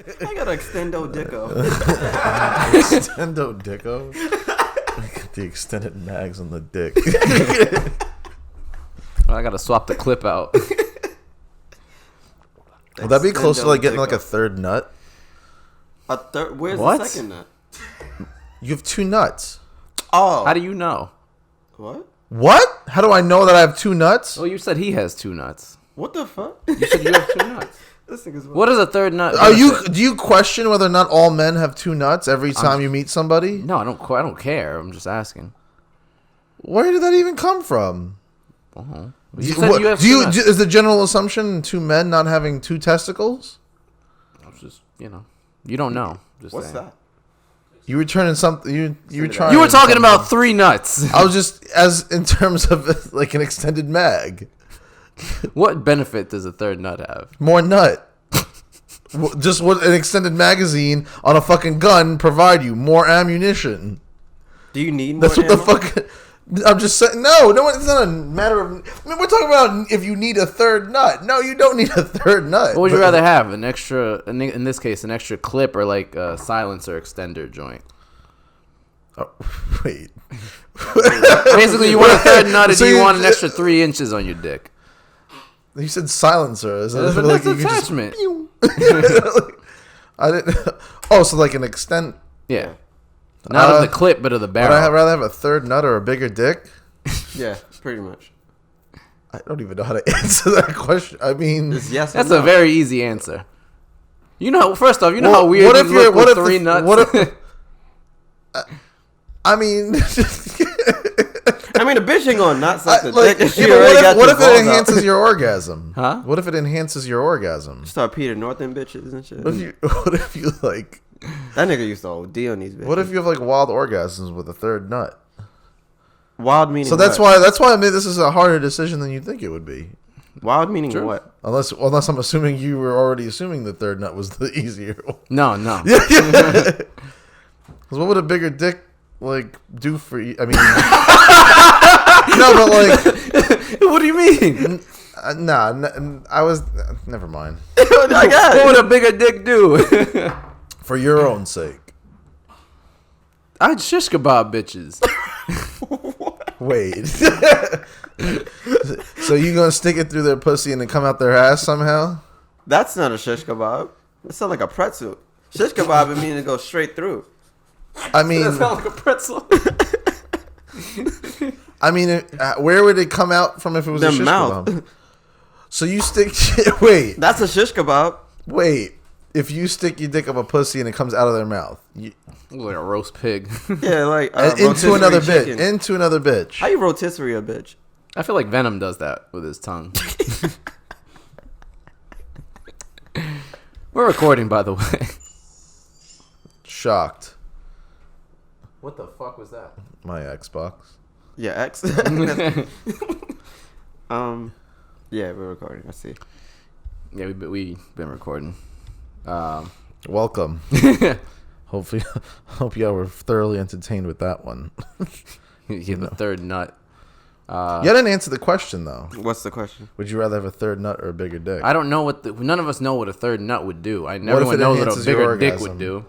I got an extendo dicko. Extendo dicko? Get the extended mags on the dick. I gotta swap the clip out. Would that be close to like getting like a third nut? A third? Where's What? the second nut? You have two nuts. Oh. How do you know? What? What? How do I know that I have two nuts? Well, you said he has two nuts. What the fuck? You said you have two nuts. This nigga's What is a third nut? Do you question whether or not all men have two nuts every time you meet somebody? No, I don't care. I'm just asking. Where did that even come from? Uh-huh. Is the general assumption two men not having two testicles? I'm just, you don't know. Just What's saying. that? You were turning something. You were trying. You were talking about three nuts. I was just in terms of like an extended mag. What benefit does a third nut have? More nut. Just what an extended magazine on a fucking gun provide you more ammunition. Do you need more That's what ammo? the fuck. I'm just saying. No, it's not a matter of. I mean, we're talking about if you need a third nut. No, you don't need a third nut. What would you rather have? An extra, in this case, an extra clip or like a silencer extender joint? Oh, wait. Basically, you want a third nut, or do you want an extra 3 inches on your dick? You said silencer. Is that But like that's you could just- attachment. I didn't. Oh, so like an extent. Yeah. Not of the clip, but of the Would barrel. I rather have a third nut or a bigger dick? Yeah, pretty much. I don't even know how to answer that question. I mean, It's yes. That's or no. a very easy answer. First off, how weird what you if look you're- what with if three the- nuts? what if- I mean, I mean, a bitch ain't gonna not suck the like, dick if she yeah, but already got what the if it balls enhances out. your orgasm? Huh? What if it enhances your orgasm? Start Peter Norton bitches and shit. What if you like? That nigga used to OD on these bitches. What if you have like wild orgasms with a third nut? Wild meaning So that's what? why I made this is a harder decision than you think it would be. Wild meaning True. what? Unless I'm assuming you were already assuming the third nut was the easier one. No. Because what would a bigger dick like do for you? I mean, no, but like, What do you mean? I was never mind. I got What it. would a bigger dick do? For your own sake. I'd shish kebab bitches. Wait. So you gonna stick it through their pussy and then come out their ass somehow? That's not a shish kebab. That sounds like a pretzel. Shish kebab would mean to go straight through. I mean, That sounds like a pretzel. where would it come out from if it was The a shish mouth. kebab? So you stick. Wait. That's a shish kebab. Wait. If you stick your dick up a pussy and it comes out of their mouth, Like a roast pig. Yeah, like into rotisserie another chicken. bitch, into another bitch. How you rotisserie a bitch? I feel like Venom does that with his tongue. We're recording, by the way. Shocked. What the fuck was that? My Xbox. Yeah, X. Yeah, we're recording. I see. Yeah, we've been recording. Welcome. Hopefully, hope y'all were thoroughly entertained with that one. Get the third nut. You didn't answer the question though. What's the question? Would you rather have a third nut or a bigger dick? I don't know none of us know what a third nut would do. if Everyone it knows what a enhances your bigger dick orgasm? would do.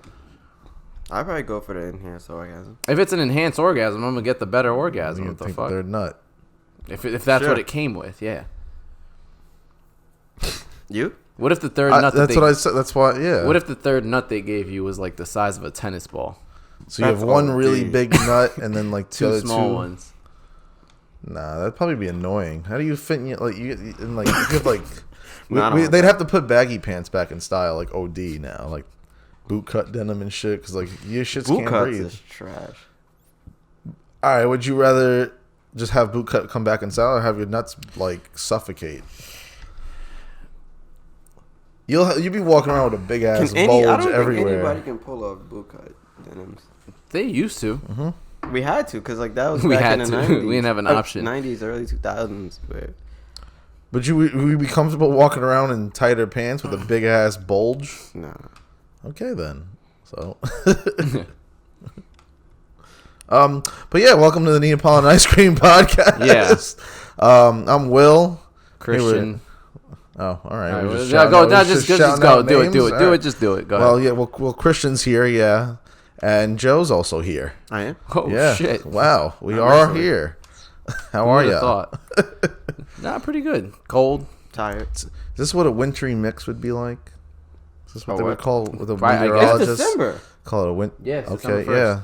I'd probably go for the enhanced orgasm. If it's an enhanced orgasm, I'm gonna get the better orgasm. You What the think fuck? third nut? If that's Sure. what it came with, yeah. You? What if the third nut? That's what I said. That's why. Yeah. What if the third nut they gave you was like the size of a tennis ball? So you have That's one OD. really big nut and then like Two other small ones. Nah, that'd probably be annoying. How do you fit in you and like you have like No, I don't want they'd that. have to put baggy pants back in style like OD now, like boot cut denim and shit because like your shits Boot can't cuts breathe. is trash. All right, would you rather just have boot cut come back in style or have your nuts like suffocate? You'll be walking around with a big ass I bulge don't think everywhere. anybody can pull off boot cut denims. They used to. We had to, because like that was We back had in the to. 90s. We didn't have an option. 90s, early 2000s. Where Would you be comfortable walking around in tighter pants with a big ass bulge? nah. Okay then. So but yeah, welcome to the Neapolitan Ice Cream Podcast. Yeah. I'm Will. Christian. Oh, all right. All right, We're well, just yeah, shouting go. out- No, we're just shouting go. out Do it. names? Do All it. Do right. it. Just do it. Go Well, ahead. yeah. Well, Christian's here, yeah, and Joe's also here. I am. Oh Yeah. shit! Wow, we Not are recently. here. How Who are would've you? thought? Nah, pretty good. Cold. Tired. Is this what a wintry mix would be like? Is this what Oh, they would what? call with a Right, I guess. It's meteorologist? December. Call it a wind. Yeah, it's Okay. December 1st. Yeah.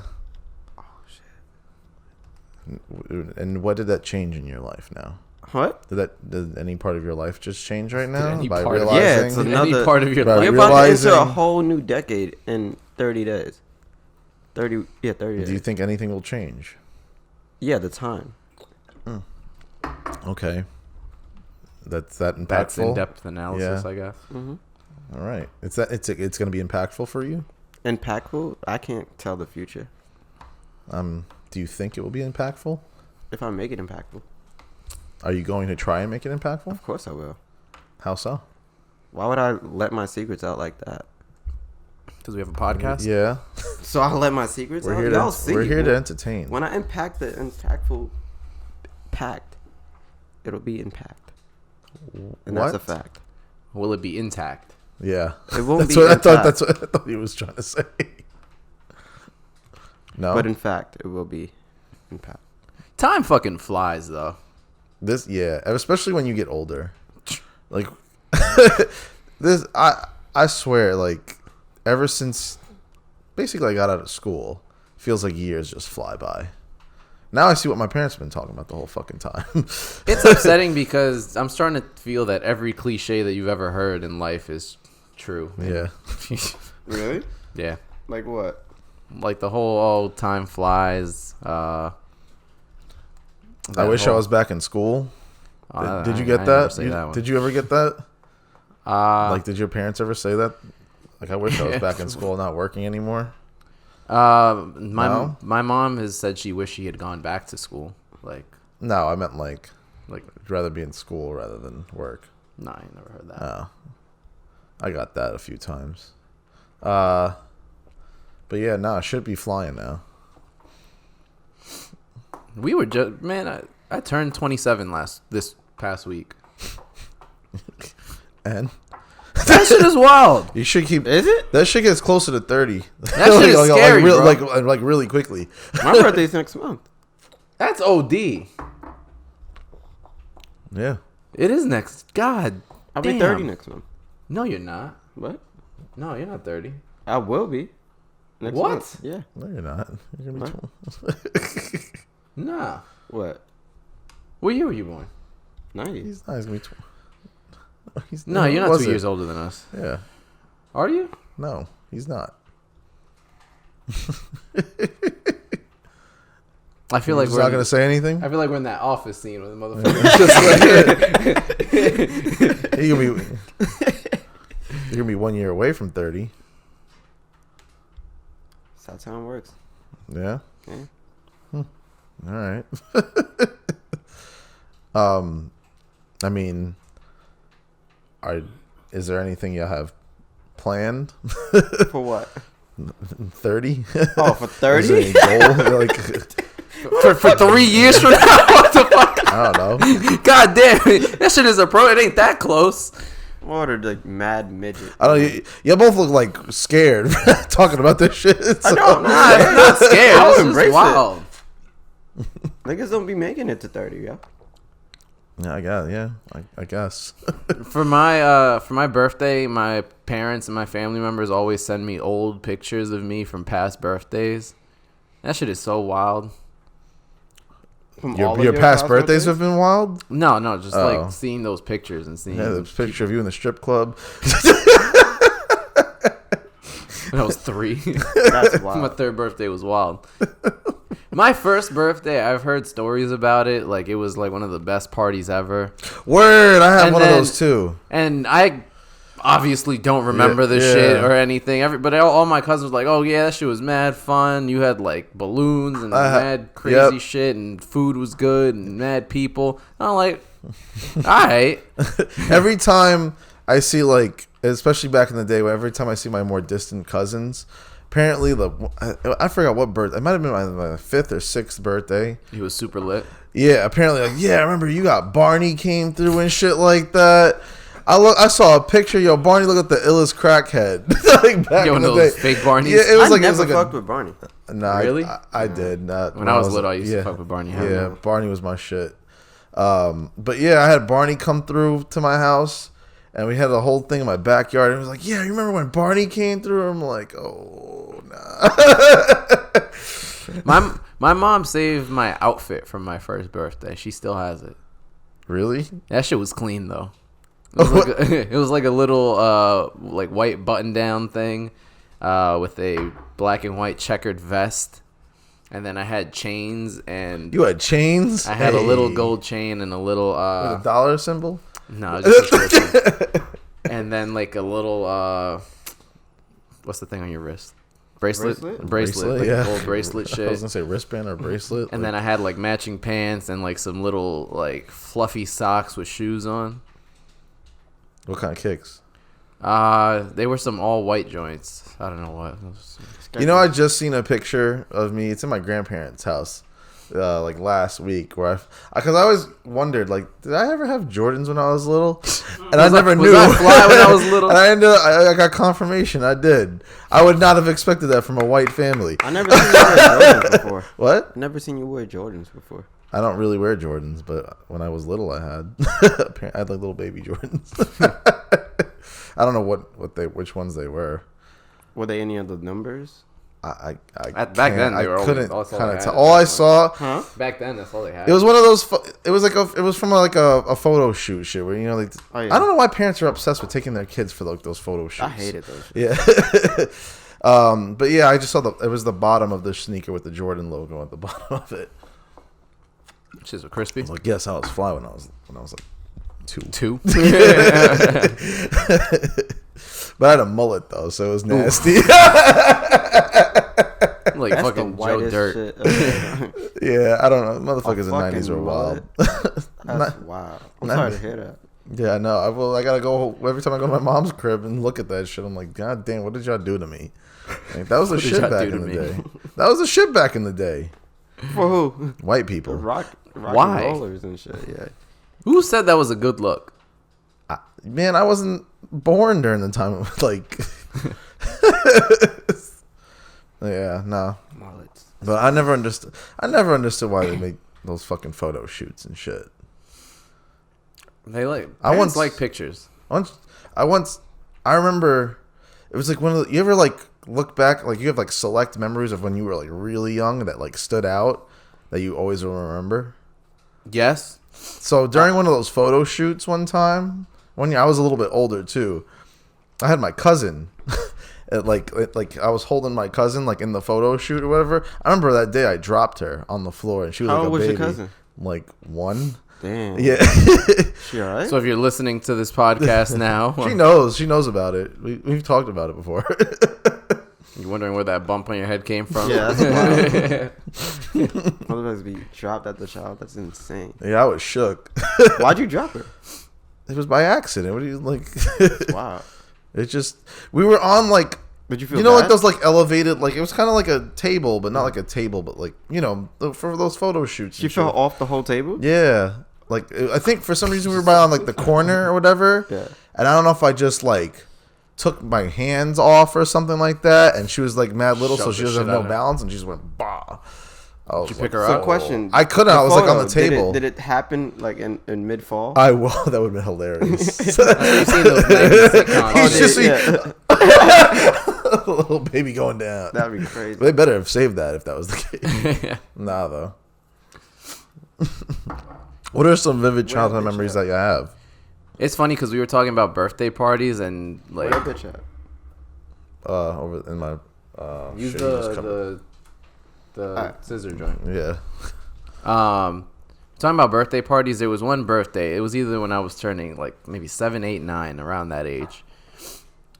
And what did that change in your life now? What? Did any part of your life just change right now any by part of- realizing? Yeah, it's Any another- part of your Right, life. We're about to enter a realizing- whole new decade in 30 days. 30 days. Do you think anything will change? Yeah, the time. Okay. That's that impactful. That's in-depth analysis, Yeah. I guess. All right. It's going to be impactful for you. Impactful? I can't tell the future. Do you think it will be impactful? If I make it impactful, Are you going to try and make it impactful? of course I will. How so? Why would I let my secrets out like that? Because we have a podcast. Yeah. So I'll let my secrets We're out? here Y'all to see. we're here to when- entertain. When I impact the impactful pact, it'll be impact. And that's a What? fact. Will it be intact? Yeah. It won't that's be what I thought. intact. That's what I thought he was trying to say. No. But in fact, it will be impact. Time fucking flies, though. This, yeah, especially when you get older. Like this, I swear, like ever since basically I got out of school, feels like years just fly by. Now I see what my parents have been talking about the whole fucking time. It's upsetting because I'm starting to feel that every cliche that you've ever heard in life is true. Yeah. Really? Yeah. Like what? Like the whole time flies. I wish I was back in school. Did you get never that? say that one. Did you ever get that? Like, Did your parents ever say that? Like, I wish I was back in school, not working anymore. my mom has said she wished she had gone back to school. Like, No, I meant like like I'd rather be in school rather than work. no, I never heard that. Oh, I got that a few times. But yeah, no, I should be flying now. We were just I turned 27 this past week. And That shit is wild. you should keep. Is it? That shit gets closer to 30. That shit is scary, bro. like really quickly. My birthday's next month. That's OD. Yeah. It is next. God. I'll be damn. 30 next month. No, you're not. What? No, you're not 30. I will be. Next What? month. Yeah. No, you're not. You're gonna be What? Nah. What? What year were you born? 90. He's not. He's gonna be he's, No, you're not was 2 it? years older than us. Yeah. Are you? No, he's not. I feel like He's we're not gonna say anything. I feel like we're in that office scene with the motherfucker. Just like, You're gonna be 1 year away from 30. That's how time works. Yeah. Okay. All right. I mean, is there anything you have planned? For what? 30? Oh, for 30? Is there any goal? Like, for 3 years from now, what the fuck? I don't know. God damn it. That shit is a pro. It ain't that close. What are like mad midget? I don't. You both look like scared talking about this shit. I don't. Nah, it's not scared. I'll It's just embrace it. wild. Niggas don't be making it to 30, yeah. Yeah, I guess. For my birthday, my parents and my family members always send me old pictures of me from past birthdays. That shit is so wild. From all Your of past birthdays have been wild. No, just Oh. like seeing those pictures and seeing. Yeah, the picture of you in the strip club. When I was 3. That's My wild. 3rd birthday was wild. My 1st birthday, I've heard stories about it. Like, it was like one of the best parties ever. Word, I have And one then- of those too. And I obviously don't remember the Yeah. shit or anything. But all my cousins were like, "Oh yeah, that shit was mad fun. You had like balloons and mad crazy yep. shit, and food was good, and mad people." I'm like, "All right." Every time I see, like, especially back in the day, every time I see my more distant cousins, apparently I forgot what birthday. It might have been my 5th or 6th birthday. He was super lit. Yeah, apparently, like, yeah, I remember you got Barney came through and shit like that. I saw a picture. Yo, Barney looked like the illest crackhead. Like back Yo, in the those day. fake Barneys. Yeah, it was I like never it was fucked like with Barney. Nah, Really? I did. Not When I was little, I used to fuck with Barney. Yeah, Barney was my shit. But yeah, I had Barney come through to my house, and we had the whole thing in my backyard. And he was like, "Yeah, you remember when Barney came through?" I'm like, "Oh, nah." My mom saved my outfit from my first birthday. She still has it. Really? That shit was clean though. It was like a little like white button down thing with a black and white checkered vest. And then I had chains and You had chains? I had a little gold chain and a little with a dollar symbol? no, just a strip. And then like a little what's the thing on your wrist? Bracelet, like yeah. a gold bracelet shit. I was gonna say wristband or bracelet. And then I had like matching pants and like some little like fluffy socks with shoes on. What kind of kicks? They were some all white joints. I don't know what. You know, I just seen a picture of me. It's in my grandparents' house, like last week. Because I always wondered, like, did I ever have Jordans when I was little? And I never knew. Was I fly when I was little? And I got confirmation. I did. I would not have expected that from a white family. I never seen you wear Jordans before. What? Never seen you wear Jordans before. I don't really wear Jordans, but when I was little, I had. I had like little baby Jordans. I don't know which ones they were. Were they any of the numbers? I Back then, they were I always- couldn't that's all kind they of had tell. All I at that saw. Huh? Back then, that's all they had. It was one of those. It was from like a photo shoot shit where, you know, like, Oh, yeah. I don't know why parents are obsessed with taking their kids for like those photo shoots. I hated those. Yeah. But yeah, I just saw it was the bottom of the sneaker with the Jordan logo at the bottom of it. Shits were crispy. I was like, yes, I was fly when I was like 2. Two. But I had a mullet though, so it was nasty. Like That's the fucking Joe whitest Dirt. shit ever. Yeah, I don't know. Motherfuckers in the fucking 90s were wild. That's wild. I'm not- sorry to hear that. Yeah, I know. I gotta go every time I go to my mom's crib and look at that shit. I'm like, God damn, what did y'all do to me? Like, that was the What did shit y'all back do in to the me? day. That was the shit back in the day. For who? White people. Rock Why? and rollers and shit. Yeah. Who said that was a good look? Man, I wasn't born during the time of like. Yeah, no. Mullets. But I never understood why they make those fucking photo shoots and shit. They like. I once- like pictures. I remember it was like one of the, you ever like look back, like you have like select memories of when you were like really young that like stood out that you always will remember. Yes. So during one of those photo shoots one time, one year I was a little bit older too. I had my cousin, like I was holding my cousin like in the photo shoot or whatever. I remember that day I dropped her on the floor and she was How like old a was baby, your cousin? like 1. Damn. Yeah, She alright? So if you're listening to this podcast now, she knows about it. We've talked about it before. you're wondering where that bump on your head came from. Yeah, that's wild. Motherfuckers be dropped at the shop. That's insane. Yeah, I was shook. Why'd you drop her? It was by accident. What do you like? Wow. It just we were on like Did you feel you know bad? like those like elevated like it was kind of like a table but not like a table but like you know for those photo shoots. She and fell shit. off the whole table? Yeah, like I think for some reason we were by on like the corner or whatever. Yeah. And I don't know if I just like took my hands off or something like that, and she was like mad little, so Shoved she the doesn't have shit out no of her. balance, and she just went bah. Did you pick her So up? question. I couldn't. the I was like on the photo, table. Did it happen like in mid fall? I will. That would have been hilarious. You've seen those 90s sitcoms. You should see yeah. a little baby going down. That'd be crazy. They better have saved that if that was the case. Nah, though. What are some vivid childhood bitch memories at? that you have? It's funny because we were talking about birthday parties and Where like that bitch at? Over in my. use shit, you just come- the scissor joint. Yeah. Talking about birthday parties, there was one birthday. It was either when I was turning like maybe 7, 8, 9, around that age.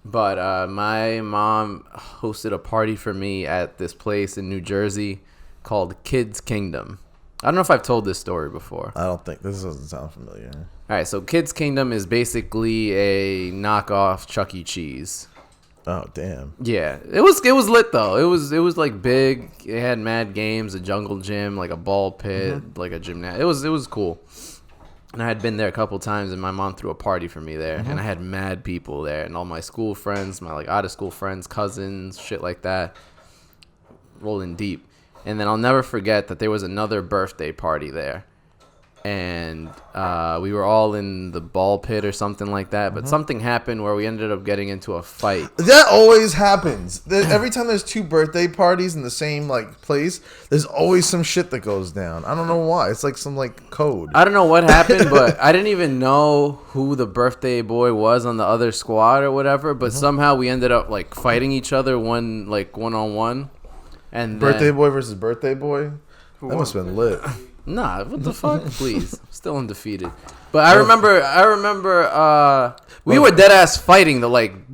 But my mom hosted a party for me at this place in New Jersey called Kids Kingdom. I don't know if I've told this story before. I don't think this doesn't sound familiar. All right, so Kids Kingdom is basically a knockoff Chuck E. Cheese. Oh damn. Yeah, it was lit though. It was like big. It had mad games, a jungle gym, like a ball pit, like a gymnast. It was cool. And I had been there a couple times, and my mom threw a party for me there, and I had mad people there, and all my school friends, my like out of school friends, cousins, shit like that, rolling deep. And then I'll never forget that there was another birthday party there, and we were all in the ball pit or something like that. But something happened where we ended up getting into a fight. That always happens. Every time there's 2 birthday parties in the same like place, there's always some shit that goes down. I don't know why. It's like some like code. I don't know what happened, but I didn't even know who the birthday boy was on the other squad or whatever. But somehow we ended up like fighting each other one on one. And Birthday boy versus birthday boy. That must have been lit. Nah, what the fuck? Please, still undefeated. But I remember. We were dead ass fighting,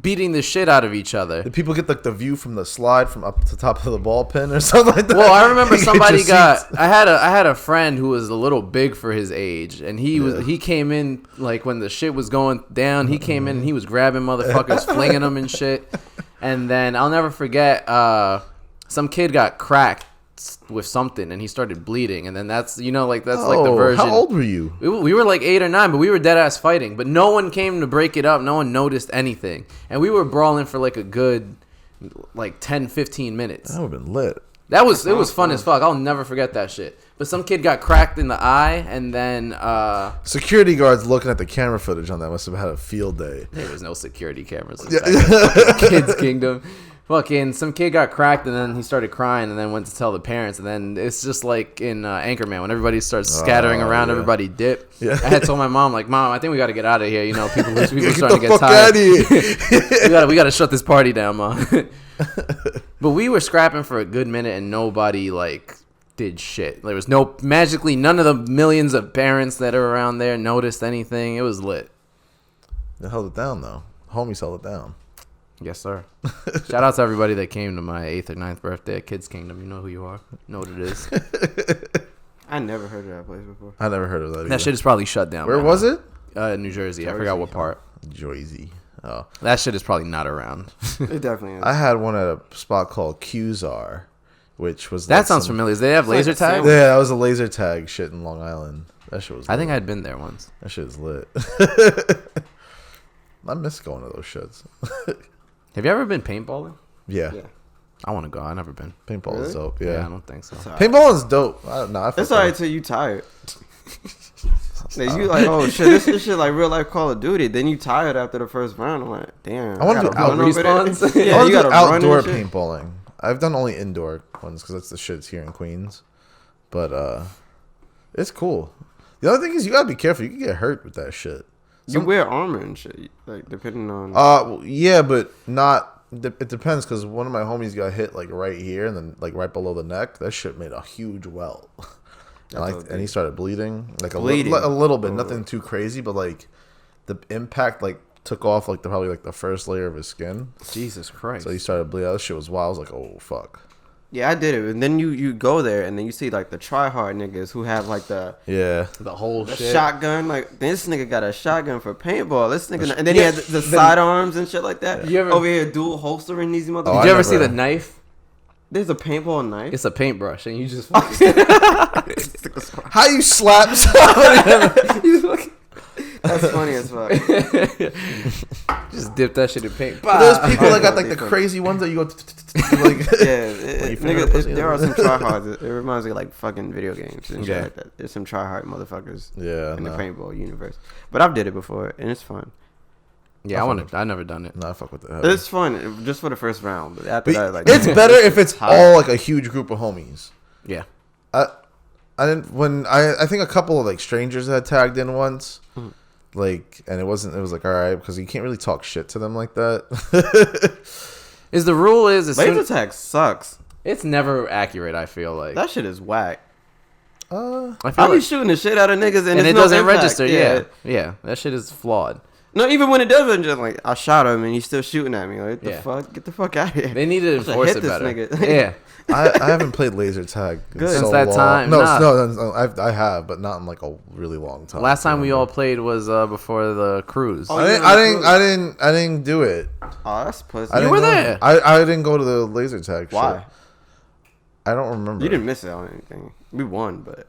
beating the shit out of each other. Did people get like the view from the slide from up to the top of the ball pin or something like that? Well, I remember somebody got. I had a friend who was a little big for his age, and he came in like when the shit was going down. He came in and he was grabbing motherfuckers, flinging them and shit. And then I'll never forget. Some kid got cracked with something and he started bleeding, and then that's like the version. How old were you? We were like 8 or 9, but we were dead ass fighting, but no one came to break it up. No one noticed anything, and we were brawling for like a good 10-15 minutes. That would have been lit. It was fun as fuck. I'll never forget that shit. But some kid got cracked in the eye, and then security guards looking at the camera footage on that must have had a field day. There was no security cameras in Kids Kingdom. Fucking some kid got cracked, and then he started crying, and then went to tell the parents, and then it's just like in Anchorman when everybody starts scattering around, everybody dip. Yeah. I had told my mom, like, Mom, I think we got to get out of here. People are starting to get tired. we got to shut this party down, Mom. But we were scrapping for a good minute, and nobody did shit. There was magically none of the millions of parents that are around there noticed anything. It was lit. They held it down though. Homies held it down. Yes, sir. Shout out to everybody that came to my 8th or 9th birthday at Kids Kingdom. You know who you are. You know what it is. I never heard of that place before. I never heard of that either. That shit is probably shut down. Where was it? New Jersey. I forgot what part. Jersey. Oh. That shit is probably not around. It definitely is. I had one at a spot called Qzar, which was that sounds familiar. Did they have laser tag? Yeah, that was a laser tag shit in Long Island. That shit was lit. I think I'd been there once. That shit is lit. I miss going to those shits. Have you ever been paintballing? Yeah. I want to go. I've never been. Paintball is dope. Yeah. I don't think so. Paintball is dope. It's alright till you tired. You like, oh shit, this shit like real life Call of Duty. Then you tired after the first round. I'm like, damn. I want to do respawns. Yeah, you got outdoor paintballing. I've done only indoor ones because that's the shit that's here in Queens. But it's cool. The other thing is you gotta be careful. You can get hurt with that shit. You wear armor and shit, depending on. Yeah, but not. It depends because one of my homies got hit right here and then right below the neck. That shit made a huge welt, and he started bleeding a little bit. Nothing too crazy, but the impact took off probably the first layer of his skin. Jesus Christ! So he started bleeding. That shit was wild. I was like, oh fuck. Yeah, I did it, and then you go there, and then you see the try-hard niggas who have the shotgun. This nigga got a shotgun for paintball. This nigga, and then he had the sidearms and shit like that. Over here dual holstering these motherfuckers. Did you ever see the knife? There's a paintball knife. It's a paintbrush, and you just how you slap someone? That's funny as fuck. Just dip that shit in paint. Those people that got the crazy ones that you go there are some tryhards. It reminds me of fucking video games and shit like that. There's some tryhard motherfuckers in the paintball universe. But I've did it before and it's fun. Yeah, I've never done it. No, I fuck with that. It's fun just for the first round. But after that, it's better if it's all a huge group of homies. Yeah. I didn't I think a couple of strangers had tagged in once. And it was all right because you can't really talk shit to them like that. The rule laser tag sucks. It's never accurate. I feel like that shit is whack. I be shooting the shit out of niggas and it doesn't register. Yeah, that shit is flawed. No, even when it does register, I shot him and he's still shooting at me. What the fuck? Get the fuck out of here. They need to enforce it better. Yeah. I haven't played laser tag since that time. No, I have, but not in a really long time. Last time we all played was before the cruise. I didn't do it. Oh, that's pussy. You were there. I didn't go to the laser tag. Why? Shit. I don't remember. You didn't miss it on anything. We won, but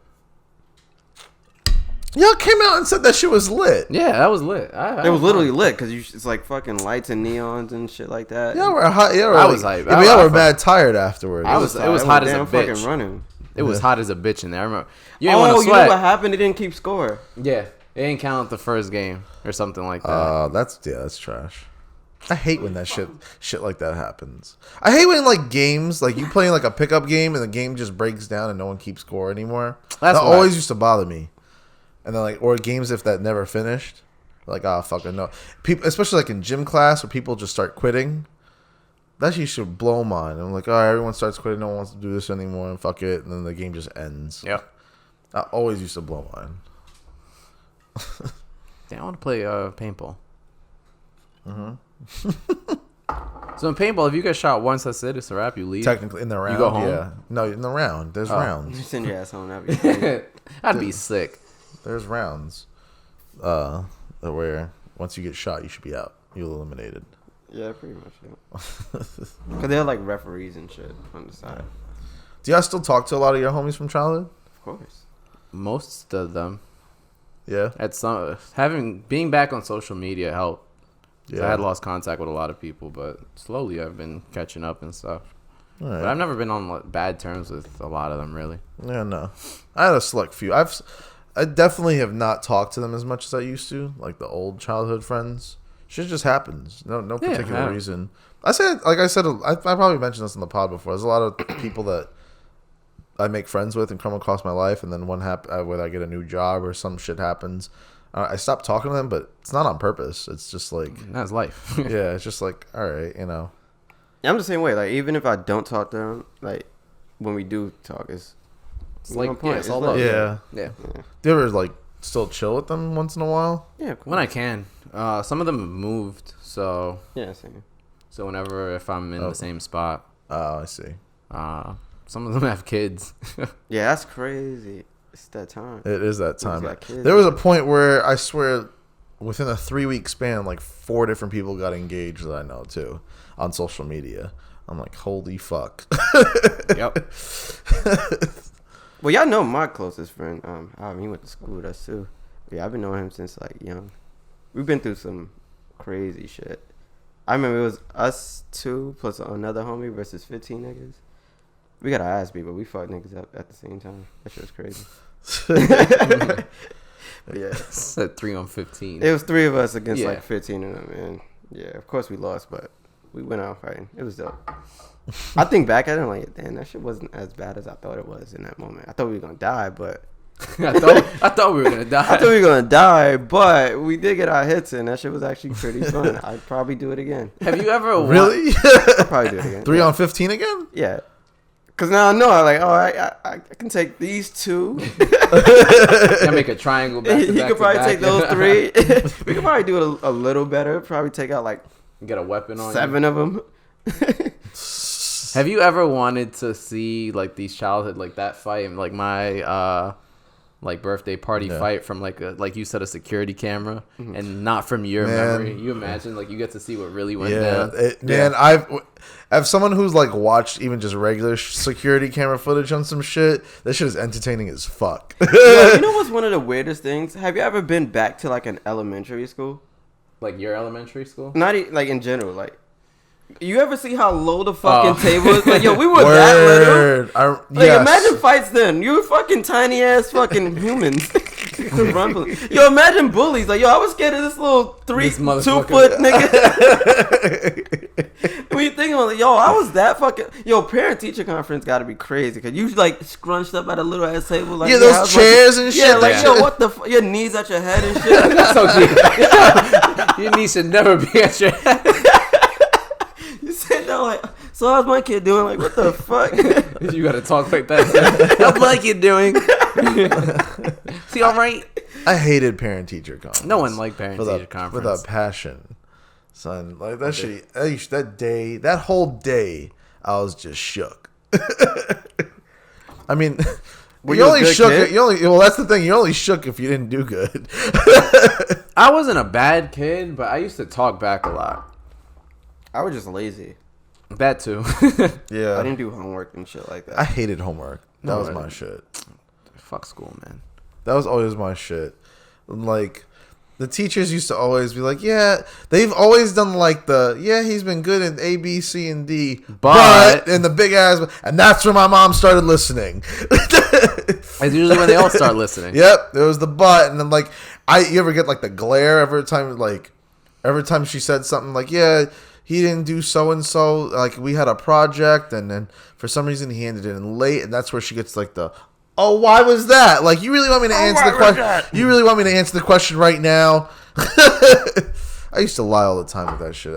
Y'all came out and said that shit was lit. Yeah, that was lit. It was literally lit because it's like fucking lights and neons and shit like that. Yeah, we're hot. Yeah, I was hyped. Yeah, y'all were mad tired afterwards. It was hot as a bitch. Running. It was hot as a bitch in there. I remember. You know what happened? They didn't keep score. Yeah, they didn't count the first game or something like that. That's trash. I hate when that shit like that happens. I hate when like games, like you playing like a pickup game and the game just breaks down and no one keeps score anymore. That always used to bother me. And then like, or games if that never finished, like fucking no. People, especially like in gym class where people just start quitting. That shit should blow my mind. I'm like, all right, everyone starts quitting. No one wants to do this anymore, and fuck it. And then the game just ends. Yeah. That always used to blow my mind. Damn, I want to play paintball. So in paintball, if you get shot once, that's it. It's a wrap. You leave. Technically, in the round, you go home. Yeah, no, in the round. There's rounds. You send your ass home. That'd be sick. There's rounds. Where once you get shot, you should be out. You're eliminated. Yeah, pretty much. Because they're like referees and shit on the side. Do y'all still talk to a lot of your homies from childhood? Of course. Most of them. Yeah. At some being back on social media helped. Yeah. I had lost contact with a lot of people, but slowly I've been catching up and stuff. All right. But I've never been on bad terms with a lot of them, really. Yeah, no. I had a select few. I definitely have not talked to them as much as I used to, like the old childhood friends. Shit just happens. No particular reason. I probably mentioned this in the pod before. There's a lot of people that I make friends with and come across my life, and then whether I get a new job or some shit happens, I stop talking to them, but it's not on purpose. It's just like that's life. Yeah, it's just like, all right, Yeah, I'm the same way. Like even if I don't talk to them, like when we do talk, it's like it's all love. Yeah. Do you ever like still chill with them once in a while? Yeah, when I can. Some of them have moved, so yeah, same. So whenever if I'm in the same spot. Oh, I see. Some of them have kids. Yeah, that's crazy. It's that time. It is that time. There was a point where I swear within a 3-week span, like 4 different people got engaged that I know too on social media. I'm like, holy fuck. Yep. Well, y'all know my closest friend. He went to school with us too. Yeah, I've been knowing him since like young. We've been through some crazy shit. I remember it was us 2 plus another homie versus 15 niggas. We got our ass beat, but we fucked niggas up at the same time. That shit was crazy. Yeah. Said 3 on 15. It was 3 of us against like 15 of them, and yeah, of course we lost, but we went out fighting. It was dope. I think back at it, I'm like, damn, that shit wasn't as bad as I thought it was in that moment. I thought we were gonna die, but I thought we were gonna die. I thought we were gonna die, but we did get our hits in. That shit was actually pretty fun. I'd probably do it again. Have you ever really? I'll probably do it again. 3 on 15 again? Yeah. Cause now I know, I can take these 2. I make a triangle. Back to he back could probably take those 3. We could probably do it a little better. Probably take out like get a weapon on 7 of them. Have you ever wanted to see like these childhood like that fight and like my like birthday party fight from like you said a security camera and not from your memory? You imagine like you get to see what really went down. Man, I've someone who's like watched even just regular security camera footage on some shit. That shit is entertaining as fuck. Yeah, you know what's one of the weirdest things? Have you ever been back to like an elementary school? Like your elementary school? Not like in general, like. You ever see how low the fucking table is? Like, yo, we were that little. Imagine fights then. You were fucking tiny ass fucking humans. Yo, imagine bullies. Like, yo, I was scared of this little 2-foot nigga. When you think about it, yo, I was that fucking. Yo, parent teacher conference got to be crazy because you like scrunched up at a little ass table. Like, those chairs and shit. Yeah, like, yo, what the your knees at your head and shit. That's so cute. Your knees should never be at your head. You sit down like, so how's my kid doing? Like, what the fuck? You gotta talk like that. How's my kid doing? Is he all right? I hated parent-teacher conference. No one liked parent-teacher conference. With a passion. Son, like that shit, that whole day, I was just shook. I mean, you only shook. Well, that's the thing. You only shook if you didn't do good. I wasn't a bad kid, but I used to talk back a lot. I was just lazy. That too. Yeah. I didn't do homework and shit like that. I hated homework. That was my shit. Fuck school, man. That was always my shit. Like, the teachers used to always be like, yeah, they've always done like he's been good in A, B, C, and D, but and the big ass, and that's when my mom started listening. It's usually when they all start listening. Yep, there was the but, and then like, you ever get like the glare every time she said something like, yeah, he didn't do so and so, like we had a project, and then for some reason he handed it in late, and that's where she gets like the, oh, why was that? Like, you really want me to answer the question? You really want me to answer the question right now? I used to lie all the time with that shit.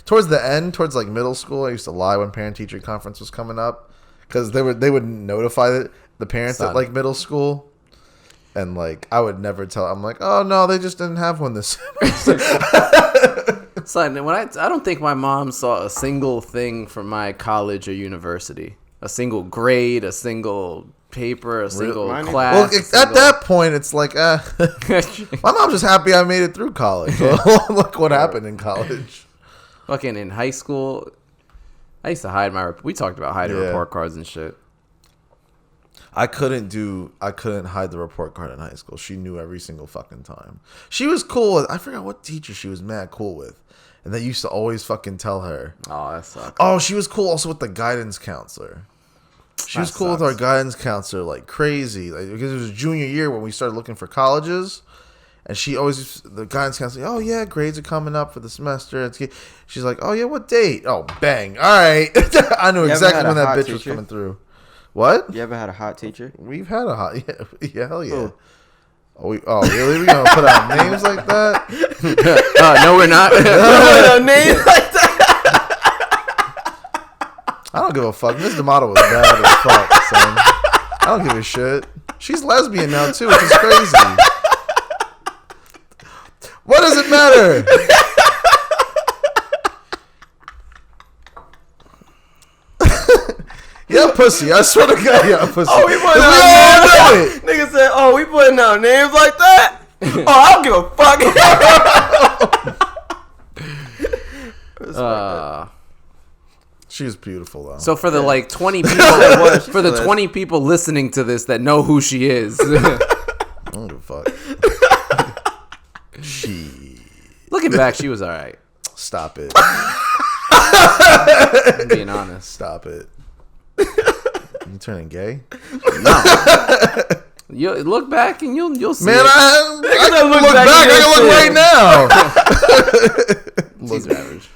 Towards the end, towards like middle school, I used to lie when parent-teacher conference was coming up because they would notify the parents at like middle school, and like I would never tell. I'm like, oh no, they just didn't have one this semester. Son, I don't think my mom saw a single thing from my college or university, a single grade, a single paper, a single class. Well, at that point, it's like, my mom's just happy I made it through college. Look what happened in college. Fucking in high school, I used to hide we talked about hiding report cards and shit. I couldn't hide the report card in high school. She knew every single fucking time. She was cool with, I forgot what teacher she was mad cool with. And they used to always fucking tell her. Oh, that sucks. Oh, she was cool also with the guidance counselor. She was cool with our guidance counselor like crazy, like, because it was junior year when we started looking for colleges, and the guidance counselor, oh yeah, grades are coming up for the semester. She's like, oh yeah, what date? Oh, bang! All right, I knew exactly when that bitch was coming through. What? You ever had a hot teacher? We've had a hot, yeah, hell yeah. Oh, really? We gonna put out names like that? No, we're not. Put out names like that. I don't give a fuck. Miss D'Amato was bad as fuck, son. I don't give a shit. She's lesbian now, too, which is crazy. What does it matter? Yeah, pussy. I swear to God, yeah, pussy. Oh, we putting out names. Nigga said, oh, we putting out names like that? Oh, I don't give a fuck. She was beautiful though. So for the like 20 people, for the 20 people listening to this that know who she is, I don't give a fuck. Looking back, she was all right. Stop it. I'm being honest. Stop it. You turning gay? No. You look back and you'll see. Man, I can look back. I can look right now. She's average.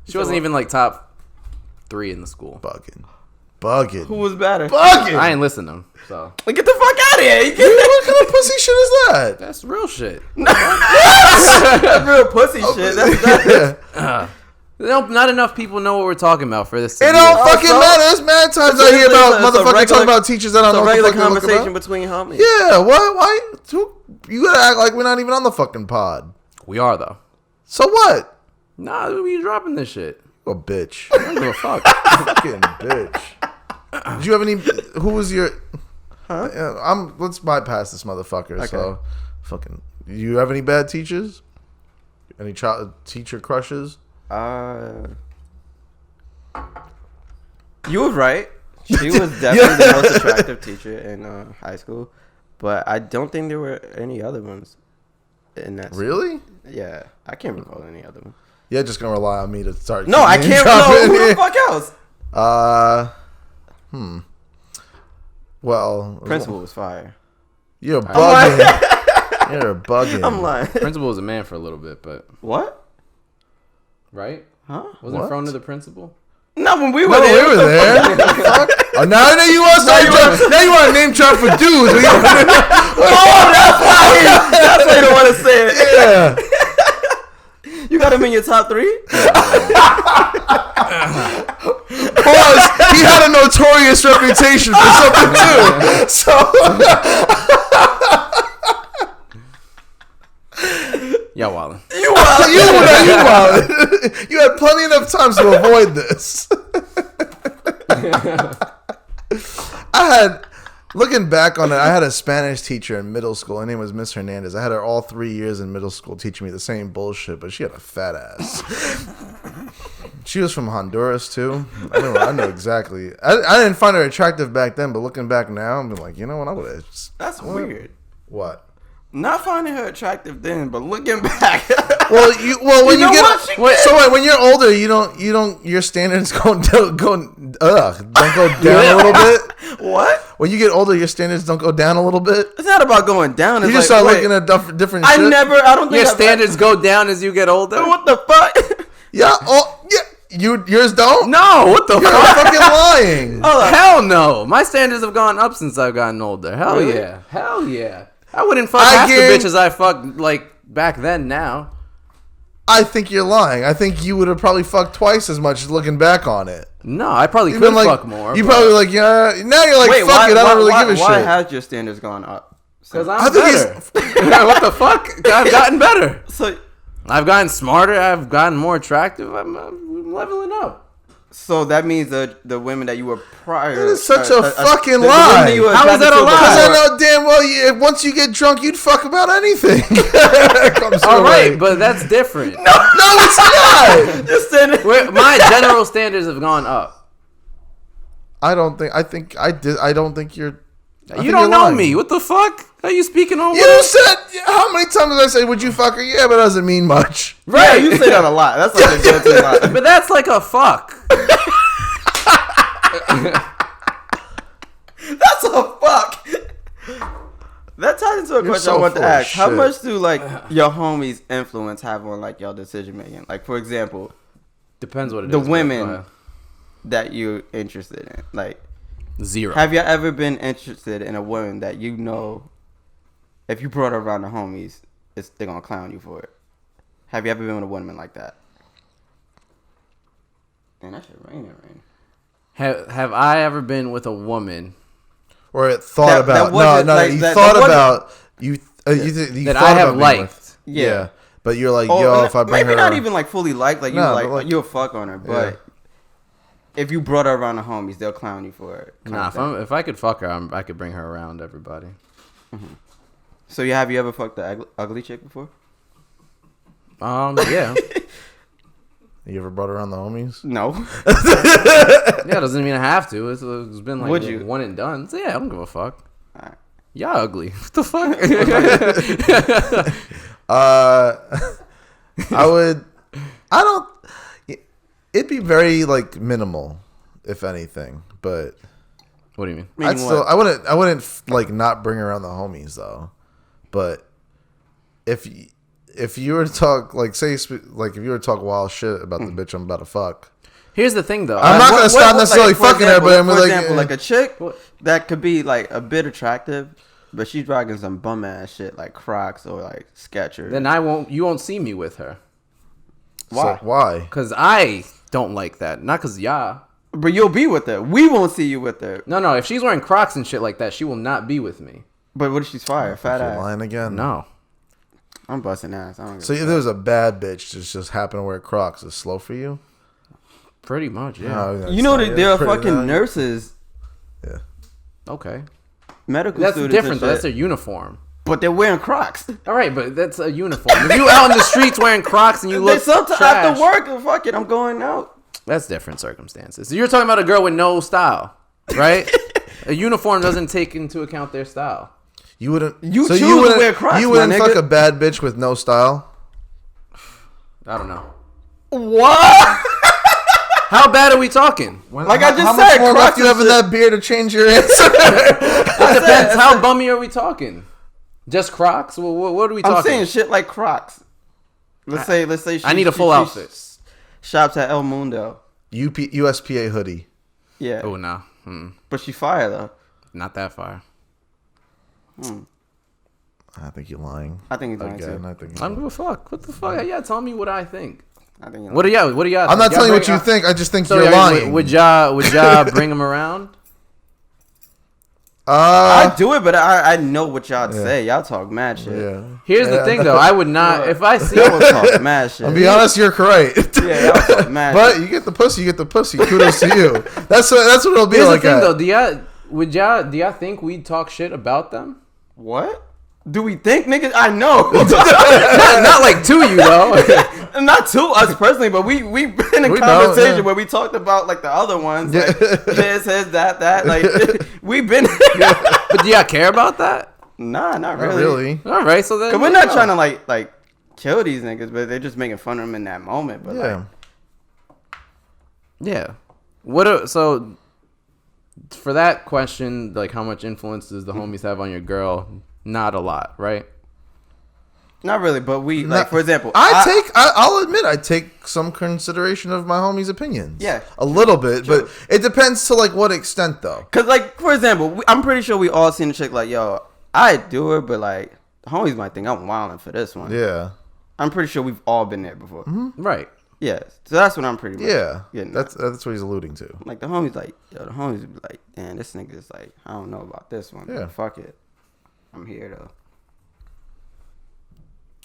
She wasn't even like top 3 in the school. Bugging. Who was better? Bugging. I ain't listen to them. So get the fuck out of here. What kind of pussy shit is that? That's real shit. That's real pussy shit. That's not enough people know what we're talking about for this. It don't fucking matter. There's mad times I hear about motherfuckers talking about teachers that I don't know. It's a regular conversation between homies. Yeah. Why? You gotta act like we're not even on the fucking pod. We are though. So what? Nah, we dropping this shit. You a bitch. I don't give a fuck. Fucking bitch. Did you have any? Who was your? Huh? Let's bypass this motherfucker. Okay. So, fucking. You have any bad teachers? Any teacher crushes? You were right. She was definitely the most attractive teacher in high school, but I don't think there were any other ones in that school. Really? Yeah, I can't recall any other one. Yeah, just gonna rely on me to start. No, I can't. No, who the fuck else? Well, Principal was fire. You're bugging. You're bugging. I'm lying. Principal was a man for a little bit, but what? Right? Huh? Wasn't Frona to the principal? No, when we were there. We were there. Oh, now you want to now you want to name drop for dudes. Oh, that's why you don't want to say it. Yeah. You got him in your top 3? Pause. He had a notorious reputation for something too. So. Yeah, Wallin. You wildin'. You had plenty enough times to avoid this. Looking back on it, I had a Spanish teacher in middle school. Her name was Miss Hernandez. I had her all 3 years in middle school teaching me the same bullshit, but she had a fat ass. She was from Honduras, too. I know exactly. I didn't find her attractive back then, but looking back now, I'm like, you know what? I would have. That's weird. What? Not finding her attractive then, but looking back. When you're older, you don't your standards don't go down a little bit. What? When you get older, your standards don't go down a little bit. It's not about going down. You just start looking at different shit. I don't think your standards go down as you get older. What the fuck? Yeah. Oh, yeah. Yours don't? No. What the You're fuck? fucking lying. Hell no. My standards have gone up since I've gotten older. Hell really? yeah. Hell yeah. I wouldn't fuck half the bitches I fucked like back then. Now. I think you're lying. I think you would have probably fucked twice as much looking back on it. No, I probably could fuck more. You probably like, yeah. Now you're like, fuck it. I don't really give a shit. Why has your standards gone up? Because I'm better. What the fuck? I've gotten better. So I've gotten smarter. I've gotten more attractive. I'm leveling up. So that means the women that you were prior. That is such a fucking lie. How is that a lie? Because I know damn well once you get drunk, you'd fuck about anything. All right, but that's different. No, it's not. My general standards have gone up. I don't think you're. You don't know me. What the fuck? Are you speaking on? You said how many times did I say would you fuck her? Yeah, but it doesn't mean much. Right? Yeah, you say that a lot. That's like a go-to line. But that's like a fuck. That's a fuck. That ties into a question I want to ask. How much do like your homies' influence have on like your decision making? Like for example, depends what it is. The women that you're interested in, like 0. Have you ever been interested in a woman that you know, if you brought her around the homies, they're gonna clown you for it? Have you ever been with a woman like that? Man, that shit raining. Have I ever been with a woman? Or it thought about that I have liked. Yeah. But you're like, yo, if I bring her, maybe not even like fully like you'll fuck on her, but if you brought her around the homies, they'll clown you for it. Nah, if I could fuck her, I could bring her around everybody. Mm-hmm. So have you ever fucked the ugly chick before? Yeah. You ever brought her around the homies? No. Yeah, doesn't mean I have to. It's been like one and done. So yeah, I don't give a fuck. All right. Y'all ugly. What the fuck? It'd be very like minimal, if anything. But what do you mean? I wouldn't like not bring around the homies though. But if you were to talk like if you were to talk wild shit about the bitch I'm about to fuck. Here's the thing though. I'm not gonna stop necessarily fucking her, but I'm for example, like a chick that could be like a bit attractive, but she's rocking some bum ass shit like Crocs or like Skechers. Then you won't see me with her. Why? So, why? Because I don't like that. Not because But you'll be with her. We won't see you with her. No. If she's wearing Crocs and shit like that, she will not be with me. But what if she's fire? Fat ass. Lying again? No. I'm busting ass. So if there's a bad bitch that just happen to wear Crocs, is slow for you? Pretty much, yeah. No, you know that there are fucking nurses. Yeah. Okay. Medical that's students. Different. That's their uniform. But they're wearing Crocs. All right, but that's a uniform. If you out in the streets wearing Crocs and you look trash, after work, fuck it, I'm going out. That's different circumstances. So you're talking about a girl with no style, right? A uniform doesn't take into account their style. You wouldn't. You choose to wear Crocs. You wouldn't fuck a bad bitch with no style. I don't know. What? How bad are we talking? Like I just how said, much more left you have in that beer to change your answer? It depends. How bummy are we talking? Just Crocs? Well, what are we talking? I'm saying shit like Crocs. Let's say. I need a full outfit. Shops at El Mundo. USPA hoodie. Yeah. Oh no. But she fire though. Not that fire. I think you're lying. I think he's lying too. I don't give a fuck. What the fuck? Yeah, tell me what I think. I think. What do y'all? I'm not telling you what you think. I just think you're lying. Would y'all bring them around? I do it, but I know what y'all say. Y'all talk mad shit. Yeah. Here's the thing, though. I would not if I see. Y'all talk mad shit. I'll be honest, you're correct. Yeah, y'all talk mad. But you get the pussy. Kudos to you. That's what it'll be. Here's like the thing, that. though. Do y'all think we'd talk shit about them? What? Do we think, niggas? I know. not like to you, though. Not to us personally, but we've been in a conversation where we talked about, like, the other ones. Like, this, that. Like, we've been... But do y'all care about that? Nah, not really. All right, so then... Because we're not trying to, like, kill these niggas, but they're just making fun of them in that moment. But, Yeah. So, for that question, like, how much influence does the homies have on your girl? Not a lot, right? Not really, but for example, I'll admit I take some consideration of my homie's opinions. Yeah, a little bit, true. But it depends to like what extent though. Cause like for example, I'm pretty sure we all seen a chick like, yo, I do it, but like the homies might think I'm wilding for this one. Yeah, I'm pretty sure we've all been there before. Mm-hmm. Right. Yeah, so that's what I'm pretty much. Yeah, that's what he's alluding to. Like the homies, like yo, the homies be like, damn, this nigga's like, I don't know about this one. Yeah, fuck it, I'm here though.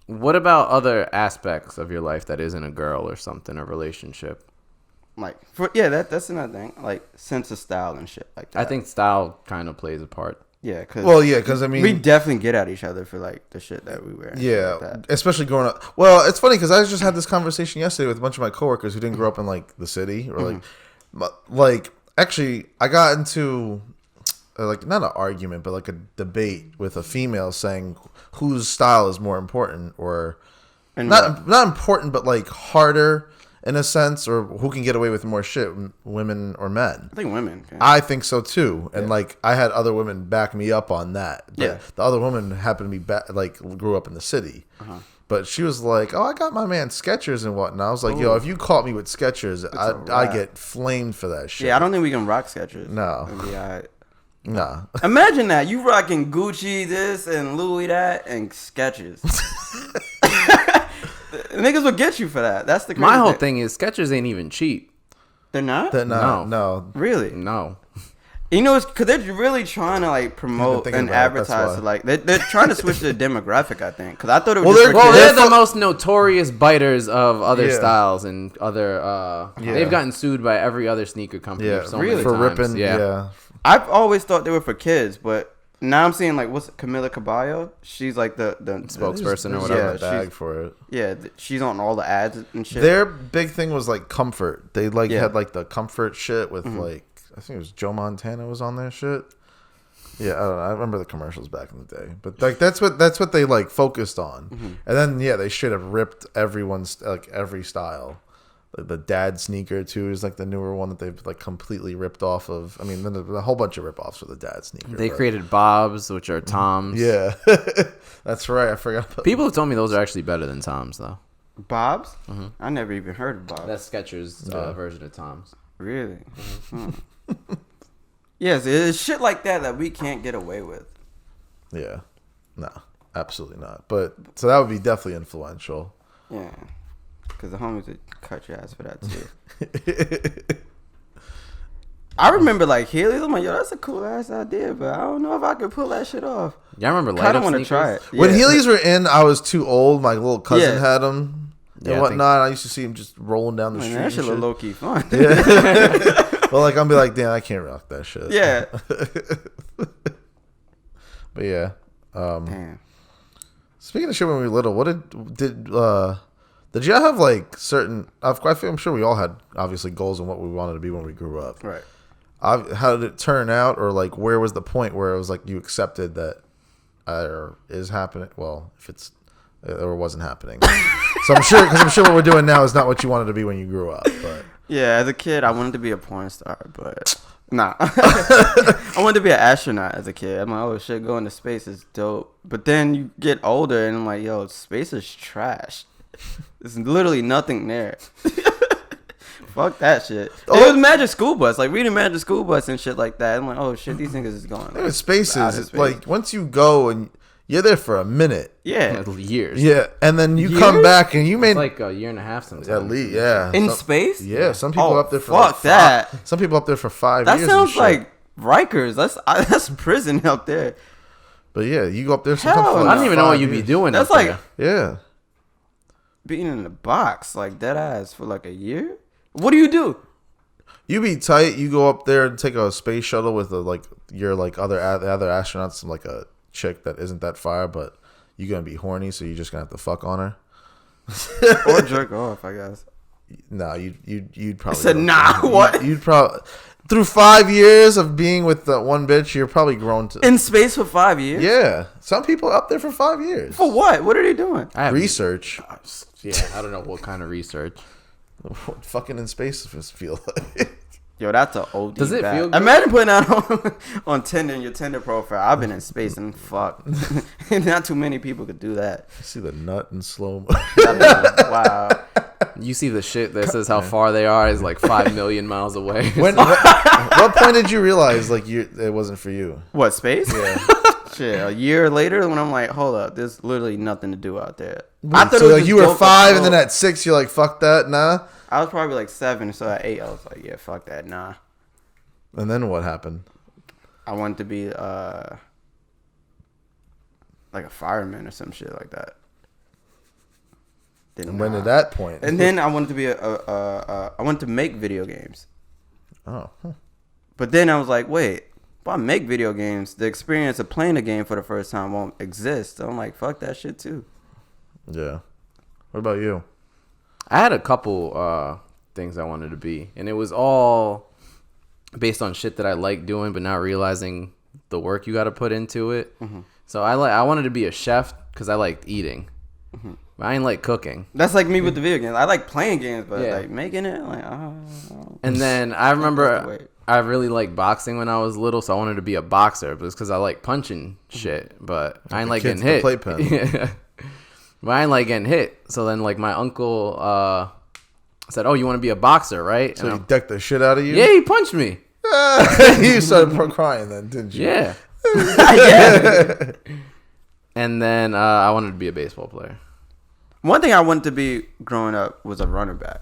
What about other aspects of your life that isn't a girl or something, a relationship? Like, that's another thing. Like, sense of style and shit like that. I think style kind of plays a part. Yeah, because I mean, we definitely get at each other for like the shit that we wear. Yeah, like especially growing up. Well, it's funny because I just had this conversation yesterday with a bunch of my coworkers who didn't grow up in like the city or like actually I got into like not an argument but like a debate with a female saying whose style is more important or not important but like harder in a sense, or who can get away with more shit, women or men? I think women can. I think so too, and like I had other women back me up on that. But the other woman happened to be like grew up in the city, but she was like, "Oh, I got my man Skechers and whatnot." I was like, "Yo, if you caught me with Skechers, I get flamed for that shit." Yeah, I don't think we can rock Skechers. No. Nah. Imagine that you rocking Gucci this and Louis that and Skechers. Niggas will get you for that. That's the crazy My whole thing is Skechers ain't even cheap. They're not? No. Really? No. You know, it's because they're really trying to like promote and advertise. Like they're trying to switch the demographic. I think because I thought it was. They're the most notorious biters of other styles and other. They've gotten sued by every other sneaker company. Yeah, so many for times. ripping. Yeah. I've always thought they were for kids, but now I'm seeing like what's Camila Cabello? She's like the spokesperson or whatever. Bag for it. Yeah, she's on all the ads and shit. Their big thing was like comfort. They like had like the comfort shit with like I think it was Joe Montana was on their shit. Yeah, I don't know. I remember the commercials back in the day, but like that's what they like focused on. And then they straight up ripped everyone's like every style. The dad sneaker too is like the newer one that they've like completely ripped off of. I mean, then a whole bunch of rip-offs for the dad sneaker. They created Bobs, which are Toms. Yeah, that's right. I forgot. People have told me those are actually better than Toms, though. Bobs? I never even heard of Bobs. That's Skechers' version of Toms. Really? Yes, it's shit like that we can't get away with. Yeah, no, absolutely not. But so that would be definitely influential. Yeah. Because the homies would cut your ass for that too. I remember like Heelys. I'm like, yo, that's a cool ass idea, but I don't know if I could pull that shit off. Yeah, I remember. I don't want to try it. When Heelys were in, I was too old. My little cousin had them and whatnot. I used to see him just rolling down the street. That shit look low key fun. Yeah. Well, like I'm be like, damn, I can't rock that shit. Yeah. But yeah. Damn. Speaking of shit when we were little, what did y'all have like certain? I'm sure we all had obviously goals on what we wanted to be when we grew up. Right. How did it turn out, or like where was the point where it was like you accepted that is happening? Well, if it's or wasn't happening, so I'm sure what we're doing now is not what you wanted to be when you grew up. But yeah, as a kid, I wanted to be a porn star, but nah, I wanted to be an astronaut as a kid. I'm like, oh shit, going to space is dope. But then you get older, and I'm like, yo, space is trash. There's literally nothing there. Fuck that shit. It was Magic School Bus, like reading Magic School Bus and shit like that. I'm like, oh shit, these niggas is going. Like, space is like once you go and you're there for a minute. Yeah, years. Yeah, and then you come back and you made like a year and a half sometimes. At least, yeah. In space? Yeah, some people up there for fuck that. Some people up there for 5 years. That sounds like Rikers. That's prison out there. But yeah, you go up there sometimes. I don't even know what you'd be doing. That's like being in a box like dead ass for like a year. What do you do? You be tight. You go up there and take a space shuttle with other astronauts, and like a chick that isn't that fire, but you're gonna be horny, so you're just gonna have to fuck on her. Or jerk off, I guess. No, you'd probably. I said nah. What? You'd probably through 5 years of being with the one bitch, you're probably grown to in space for 5 years. Yeah, some people are up there for 5 years. For what? What are they doing? Research. Yeah, I don't know what kind of research. What fucking in space feel like? Yo, that's an OD. Does it bad. feel good? Imagine putting that on Tinder in your Tinder profile. I've been in space and fuck. Not too many people could do that. You see the nut in slow mo. Wow. You see the shit that says how far they are is like 5 million miles away. What point did you realize like it wasn't for you? What, space? Yeah. Shit, a year later when I'm like, hold up, there's literally nothing to do out there. I thought so like you were 5 and then at 6 you're like, fuck that, nah. I was probably like 7, so at 8 I was like, yeah, fuck that, nah. And then what happened? I wanted to be like a fireman or some shit like that. And when did that point? And then I wanted to be I wanted to make video games. Oh. Huh. But then I was like, wait, if I make video games, the experience of playing a game for the first time won't exist. So I'm like, fuck that shit too. Yeah. What about you? I had a couple things I wanted to be, and it was all based on shit that I like doing, but not realizing the work you got to put into it. Mm-hmm. So I wanted to be a chef because I liked eating. Mm-hmm. But I ain't like cooking. That's like me with the video games. I like playing games, but like making it, like, And then I remember I really liked boxing when I was little, so I wanted to be a boxer, but it's because I like punching shit, but I ain't like getting hit. Playpen. But I ain't like getting hit. So then, like, my uncle said, "Oh, you want to be a boxer, right?" So he decked the shit out of you? Yeah, he punched me. You started crying then, didn't you? Yeah. Yeah. And then I wanted to be a baseball player. One thing I wanted to be growing up was a running back.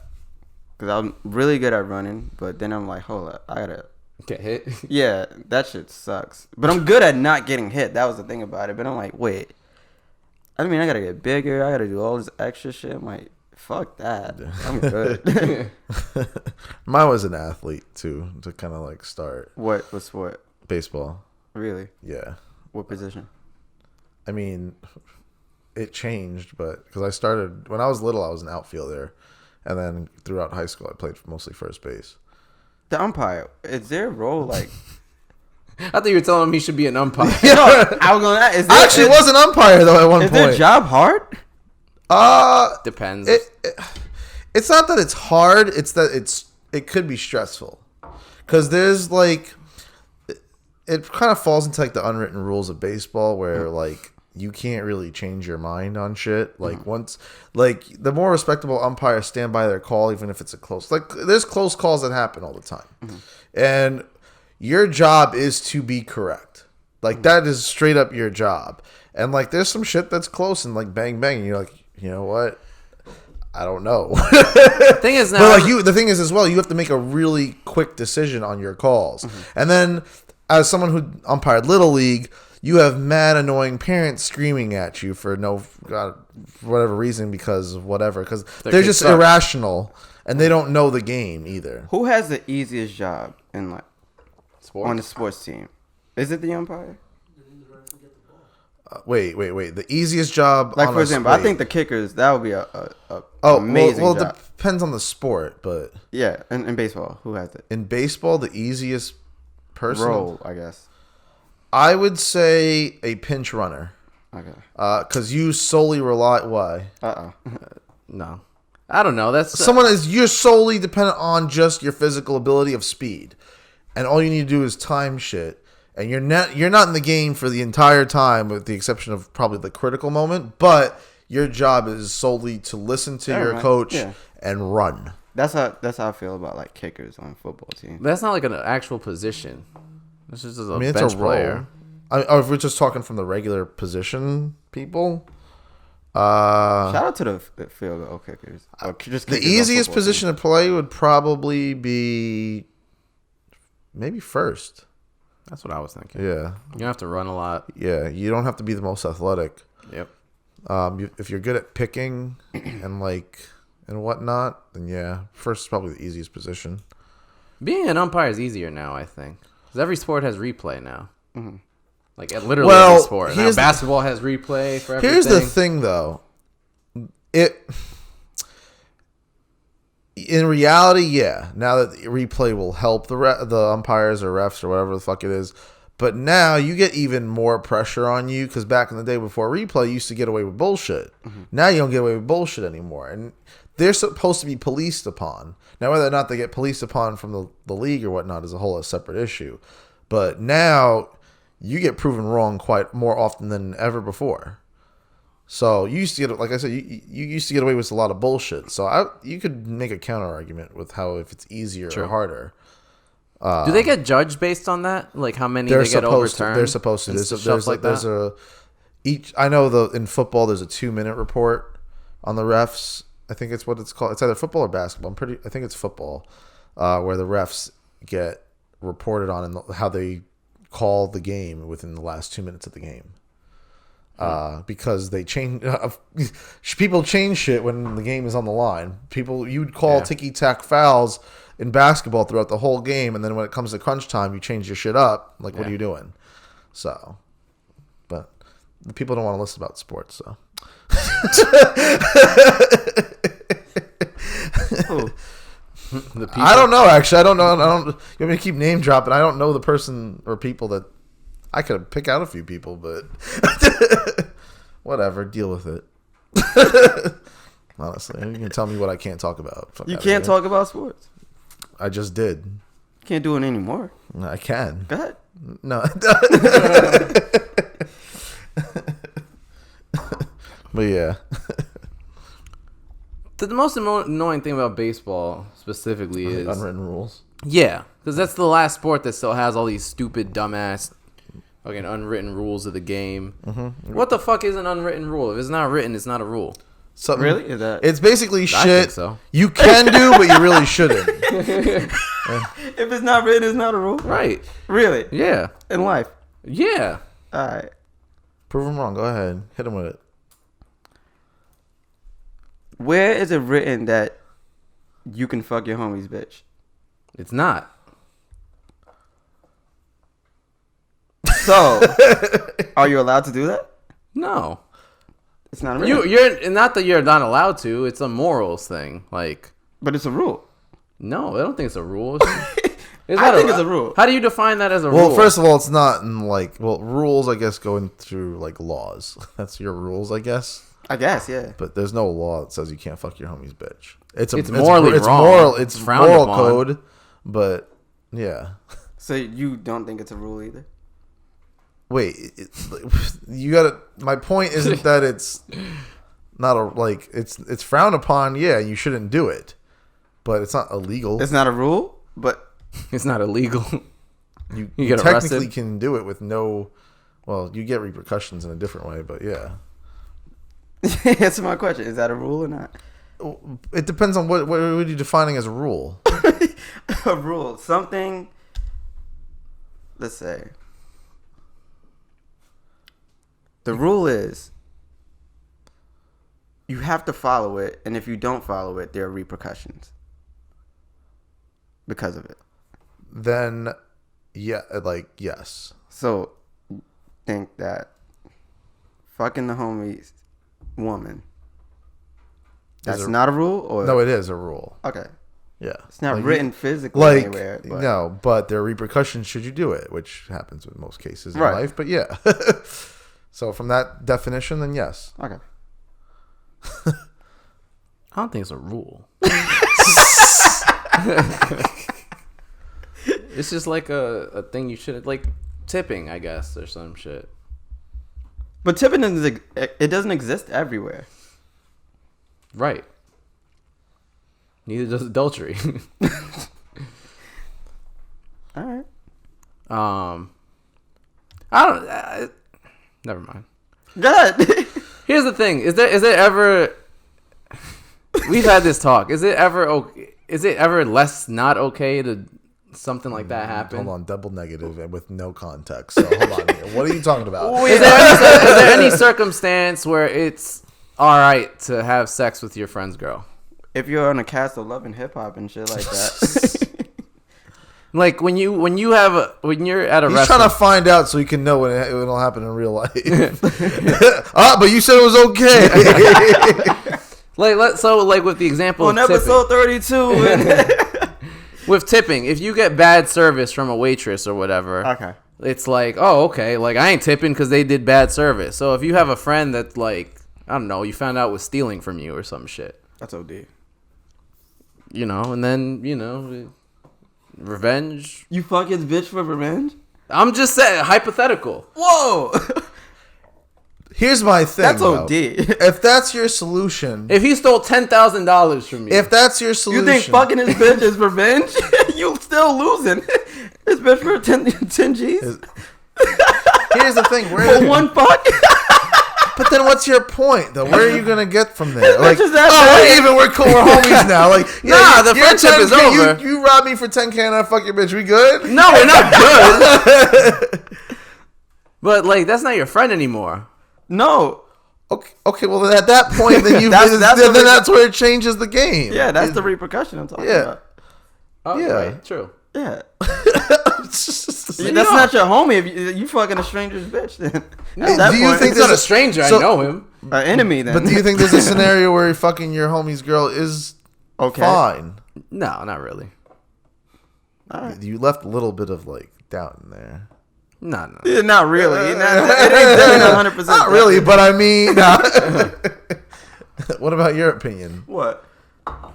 Because I'm really good at running, but then I'm like, hold up, I gotta get hit. Yeah, that shit sucks. But I'm good at not getting hit. That was the thing about it. But I'm like, wait. I mean, I gotta get bigger. I gotta do all this extra shit. I'm like, fuck that. I'm good. Mine was an athlete too, to kind of like start. What sport? Baseball. Really? Yeah. What position? I mean, it changed, but because I started when I was little, I was an outfielder, and then throughout high school, I played mostly first base. The umpire, is there a role like? I thought you were telling him he should be an umpire. I was gonna. I actually was an umpire though at one point. Is their job hard? Depends. It's not that it's hard. It's that it could be stressful, because there's like, it kind of falls into like the unwritten rules of baseball where like you can't really change your mind on shit. Like once, like the more respectable umpires stand by their call, even if it's a close. Like there's close calls that happen all the time, and your job is to be correct. Like that is straight up your job. And like there's some shit that's close and like bang bang, and you're like, you know what? I don't know. Thing is now, but like the thing is as well, you have to make a really quick decision on your calls. And then as someone who umpired Little League, you have mad annoying parents screaming at you for for whatever reason, because of whatever, because they're just irrational and they don't know the game either. Who has the easiest job in like on the sports? sports team? Is it the umpire? Wait. The easiest job, like for example, I think the kickers, that would be a amazing well, job. Depends on the sport, but Yeah, in baseball, who has it? in baseball, the easiest person Role, I guess. I would say a pinch runner. Okay. Because you solely rely. Why? No, I don't know. That's You're solely dependent on just your physical ability of speed, and all you need to do is time shit. And you're not in the game for the entire time, with the exception of probably the critical moment. But your job is solely to listen to your coach and run. That's how I feel about like kickers on football team. That's not like an actual position. This is just a bench it's a role. player. If we're just talking from the regular position people, shout out to the field goal kickers. The easiest position to play would probably be maybe first. That's what I was thinking. Yeah. You don't have to run a lot. Yeah, you don't have to be the most athletic. Yep. If you're good at picking and whatnot, then yeah, first is probably the easiest position. Being an umpire is easier now, I think, because every sport has replay now. Mm-hmm. Like literally every sport. Now basketball has replay for everything. Here's the thing, though. In reality, yeah. Now that replay will help the umpires or refs or whatever the fuck it is, but now you get even more pressure on you because back in the day before replay, you used to get away with bullshit. Mm-hmm. Now you don't get away with bullshit anymore, and they're supposed to be policed upon. Now whether or not they get policed upon from the league or whatnot is a whole separate issue. But now you get proven wrong quite more often than ever before. So you used to get, like I said, you used to get away with a lot of bullshit. So you could make a counter argument with how if it's easier or harder. Do they get judged based on that? Like how many they get overturned? They're supposed to. I know in football there's a 2-minute report on the refs. I think it's what it's called. It's either football or basketball. I think it's football, where the refs get reported on and how they call the game within the last 2 minutes of the game. Because they change, people change shit when the game is on the line. You'd call ticky-tack fouls in basketball throughout the whole game, and then when it comes to crunch time, you change your shit up. Like, what are you doing? So, but the people don't want to listen about sports, so. I don't know, actually. I don't know. You want me to keep name dropping? I don't know the person or people that. I could pick out a few people, but whatever. Deal with it. Honestly, you can tell me what I can't talk about. You can't talk about sports. I just did. Can't do it anymore. I can. Go ahead. No. But yeah. The most annoying thing about baseball specifically is unwritten rules. Yeah, because that's the last sport that still has all these stupid, dumbass, fucking unwritten rules of the game. Mm-hmm. What the fuck is an unwritten rule? If it's not written, it's not a rule. Something, really? Is that? It's basically shit I think so. You can do, but you really shouldn't. If it's not written, it's not a rule. Right. Really? Yeah. In life? Yeah. All right. Prove them wrong. Go ahead. Hit them with it. Where is it written that you can fuck your homie's bitch? It's not. So, are you allowed to do that? No. It's not a rule. You're not that you're not allowed to. It's a morals thing. Like, but it's a rule. No, I don't think it's a rule. I think it's a rule. How do you define that as a rule? Well, first of all, it's not in rules, I guess, going through like laws. That's your rules, I guess. I guess, yeah. But there's no law that says you can't fuck your homie's bitch. It's morally wrong. It's moral code, but yeah. So you don't think it's a rule either? Wait, you gotta. My point isn't that it's not it's frowned upon. Yeah, you shouldn't do it, but it's not illegal. It's not a rule, but it's not illegal. You get technically arrested. Can do it with no. Well, you get repercussions in a different way, but yeah. Answer my question. Is that a rule or not? It depends on what are you defining as a rule. A rule, something. Let's say. The rule is you have to follow it, and if you don't follow it, there are repercussions because of it. Then, yeah, yes. So, think that fucking the homie's woman, that's not a rule? Or no, it is a rule. Okay. Yeah. It's not written physically anywhere. But. No, but there are repercussions should you do it, which happens in most cases in life, but yeah. So from that definition, then yes. Okay. I don't think it's a rule. It's just like a thing you should like tipping, I guess, or some shit. But tipping doesn't exist everywhere. Right. Neither does adultery. All right. I don't. Never mind. Good. Here's the thing: is there ever? We've had this talk. Is it ever okay? Is it ever less not okay to something like that happen? Hold on, double negative and with no context. So hold on. What are you talking about? Is there any circumstance where it's all right to have sex with your friend's girl? If you're on a cast of Love and Hip Hop and shit like that. Like when you're at a He's restaurant. trying to find out so he can know when it'll happen in real life. But you said it was okay. like with the example on of episode 32. With tipping, if you get bad service from a waitress or whatever, Okay. it's like, oh, okay, like I ain't tipping because they did bad service. So if you have a friend that, like, I don't know, you found out was stealing from you or some shit, That's OD. you know, and then, you know, revenge. You fuck his bitch for revenge? I'm just saying, hypothetical. Whoa. Here's my thing. That's though. OD. If that's your solution, If he stole $10,000 from you, if that's your solution, You think fucking his bitch is revenge? You still losing. His bitch for 10 G's? here's the thing. For one fuck? But then what's your point, though? Where are you going to get from there? Like, Bitch is that oh, bad. we're cool. We're homies now. Like, Nah, the friendship is over. You robbed me for 10K and I fuck your bitch. We good? no, we're not good. But, like, that's not your friend anymore. No. Okay, well, then at that point, then that's where it changes the game. Yeah, that's the repercussion I'm talking about. Oh, Yeah. right, true. Yeah. It's just the That's same. not your homie if you fucking a stranger's bitch then. Hey, At that do you point, think It's not a there's stranger. so- I know him. an enemy then? But do you think there's a scenario where fucking your homie's girl is okay. fine? No, not really. All right. You left a little bit of like doubt in there. No. Yeah, not really. It ain't definitely 100%. Not really, but I mean, what about your opinion? What?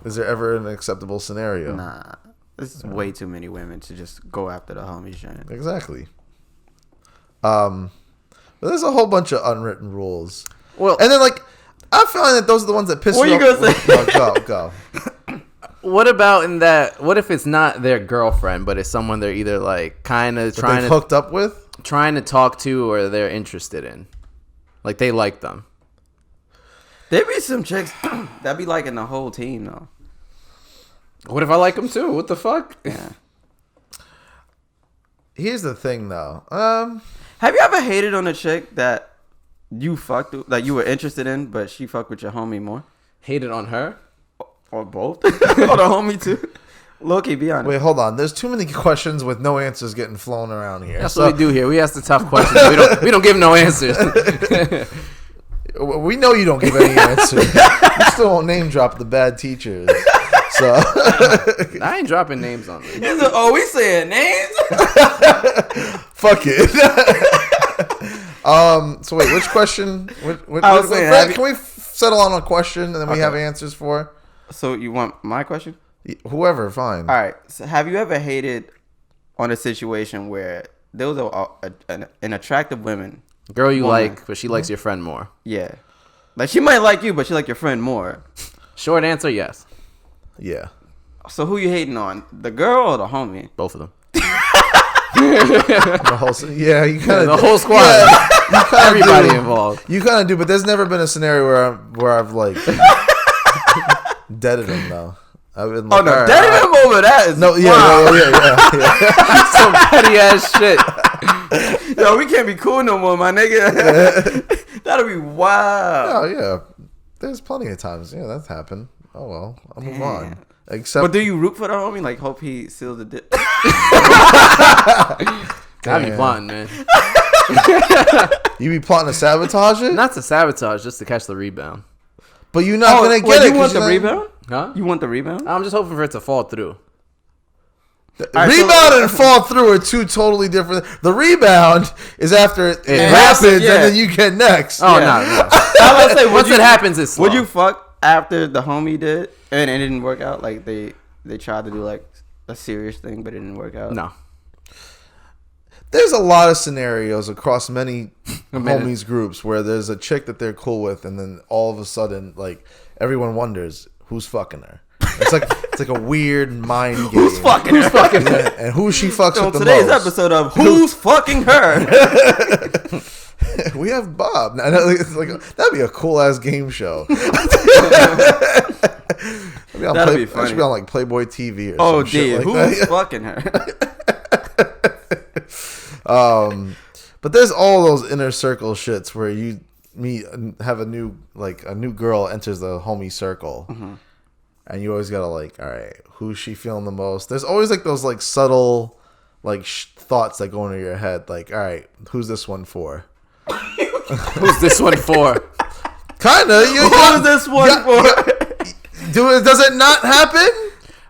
Is there ever an acceptable scenario? Nah. This is way too many women to just go after the homies, Shane. Exactly. But there's a whole bunch of unwritten rules. Well, And then like I find that those are the ones that piss What me you off. gonna say? Go. what about in that? What if it's not their girlfriend, but it's someone they're either like kind of That trying they've to hooked up with? talk to, or they're interested in, like they like them. There be some chicks that be liking the whole team though. What if I like them too? What the fuck? Yeah. Here's the thing though. Have you ever hated on a chick that you fucked with, like you were interested in, but she fucked with your homie more? Hated on her? Or both? Or the homie too? Low-key, be honest. Wait, hold on. There's too many questions with no answers getting flown around here. That's what we do here. We ask the tough questions. We don't give no answers. We know you don't give any answers. You still won't name drop the bad teachers. So I ain't dropping names on this. Oh, we saying names? fuck it. So wait, which question? I was saying, Fred, can we settle on a question and then we Okay. have answers for So you want my question? whoever? Fine. All right. So have you ever hated on a situation where there was an attractive woman? Girl you Woman. like, but she likes your friend more. Yeah. Like she might like you, but she like your friend more. Short answer, yes. Yeah. So who you hating on? The girl or the homie? Both of them. The whole, yeah, you kind of The whole squad. Yeah, you kinda Everybody do. involved. You kind of do, but there's never been a scenario where I've like deaded him though. I've been like, Oh no, all right, dead him over that is no, yeah, wow. yeah. Some petty ass shit. Yo, we can't be cool no more, my nigga. That'll be wild. Oh yeah, there's plenty of times. Yeah, that's happened. Oh well, I'll move on. Except, But do you root for the homie? Like, hope he seals the dip. I be plotting, man. you be plotting to sabotage it, Not to sabotage, just to catch the rebound. but you're not gonna get it. You want 'cause the you're not- rebound? Huh? You want the rebound? I'm just hoping for it to fall through. right, Rebound so- and fall through are two totally different. The rebound is after it happens, happens, yeah. and then you get next. Oh, Yeah. no. I was say, Once it happens, it's slow. Would you fuck after the homie did and it didn't work out? Like they tried to do like a serious thing, but it didn't work out. No. There's a lot of scenarios across many homies groups where there's a chick that they're cool with, and then all of a sudden, like everyone wonders who's fucking her. It's like a weird mind game. Who's fucking her? Yeah, and who she fucks On with the today's most. episode of Who's Fucking Her? We have Bob. Now, it's like, that'd be a cool ass game show. That'd be funny. That should be on like Playboy TV or Oh, some shit dude, like who's that. fucking her? But there's all those inner circle shits where you meet, have a new girl enters the homie circle, and you always gotta like, all right, who's she feeling the most? There's always like those like subtle like thoughts that go into your head, like, all right, who's this one for? Who's this one for? Kinda. Who's this one for? Does it not happen?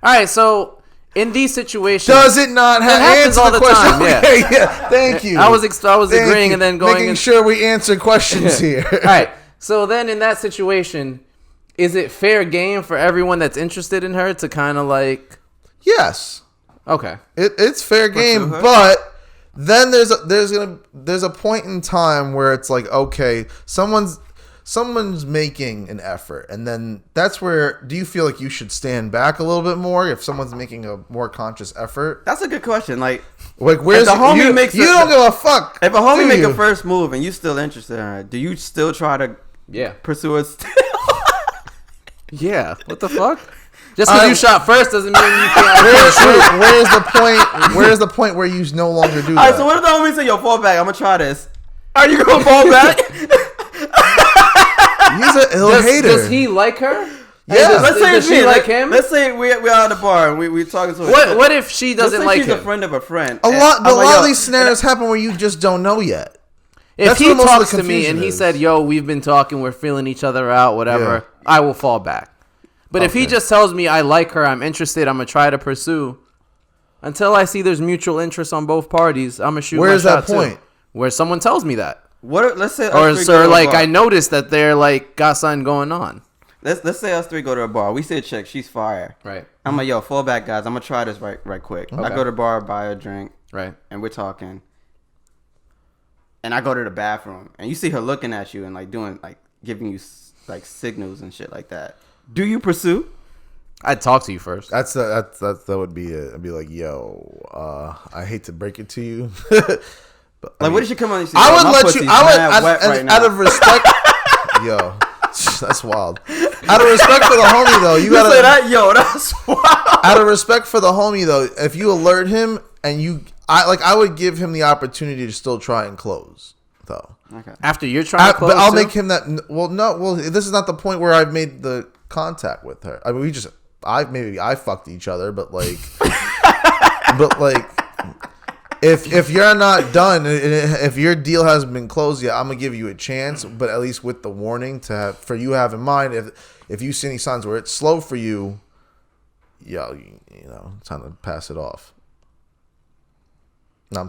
All right, so in these situations, does it not happen? It happens all the time. Yeah. Okay, yeah. Thank you. I was agreeing and then going making sure we answer questions here. All right. So then in that situation, is it fair game for everyone that's interested in her to kind of like? Yes. Okay. It's fair game, but then there's a point in time where it's like, okay, someone's making an effort, and then that's where, do you feel like you should stand back a little bit more if someone's making a more conscious effort? That's a good question. Like where's the homie you don't give a fuck. If a homie make a first move and you still interested in her, do you still try to pursue it still? Yeah. What the fuck? Just because you shot first doesn't mean you can't. Where's the point where you no longer do that? All right, so what if the homie say, yo, fall back, I'm gonna try this. Are you gonna fall back? He's an ill hater. Does he like her? Yeah. Let's say does she like him? Let's say we're at the bar and we talking to her. What if she doesn't like she's him? a friend of a friend. A lot of these scenarios happen where you just don't know yet. If he talks to me and he said, yo, we've been talking, we're feeling each other out, whatever, I will fall back. But if he just tells me I like her, I'm interested, I'm going to try to pursue, until I see there's mutual interest on both parties, I'm going to shoot my shot. Where's that point? Where someone tells me that. Let's say I noticed that they're like got something going on. Let's say us three go to a bar. We see a chick, she's fire. Right. I'm like, yo, fall back, guys. I'm gonna try this right quick. Okay. I go to the bar, buy a drink. Right. And we're talking. And I go to the bathroom, and you see her looking at you and like doing like giving you like signals and shit like that. Do you pursue? I'd talk to you first. That would be it. I'd be like, yo, I hate to break it to you. But, like, what did you come on and say? I would let you. Out of respect. Yo, that's wild. Out of respect for the homie, though, you gotta say that. Yo, that's wild. Out of respect for the homie, though, if you alert him and I would give him the opportunity to still try and close, though. Okay. After you're trying to close, but I'll make him that. Well, no. Well, this is not the point where I've made the contact with her. I mean, I fucked each other, but like, If you're not done, if your deal hasn't been closed yet, I'm gonna give you a chance, but at least with the warning for you have in mind, if you see any signs where it's slow for you, you know, it's time to pass it off.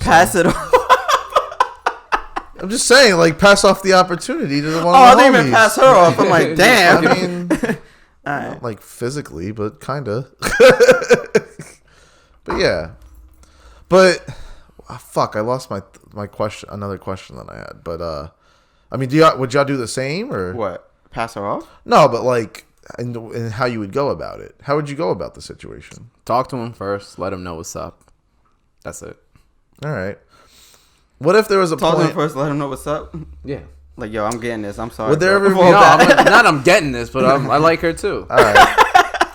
Pass it off. I'm just saying, like, pass off the opportunity to the one. I didn't even pass her off. I'm like, damn. I mean, not like physically, but kinda. But yeah, but. Fuck! I lost my question. Another question that I had, but I mean, would y'all do the same or what? Pass her off? No, but like, and how you would go about it? How would you go about the situation? Talk to him first. Let him know what's up. That's it. All right. What if there was a talk point? to him first. Let him know what's up. Yeah. Like, yo, I'm getting this. I'm sorry. Would there ever be I'm getting this, but I like her too. All right.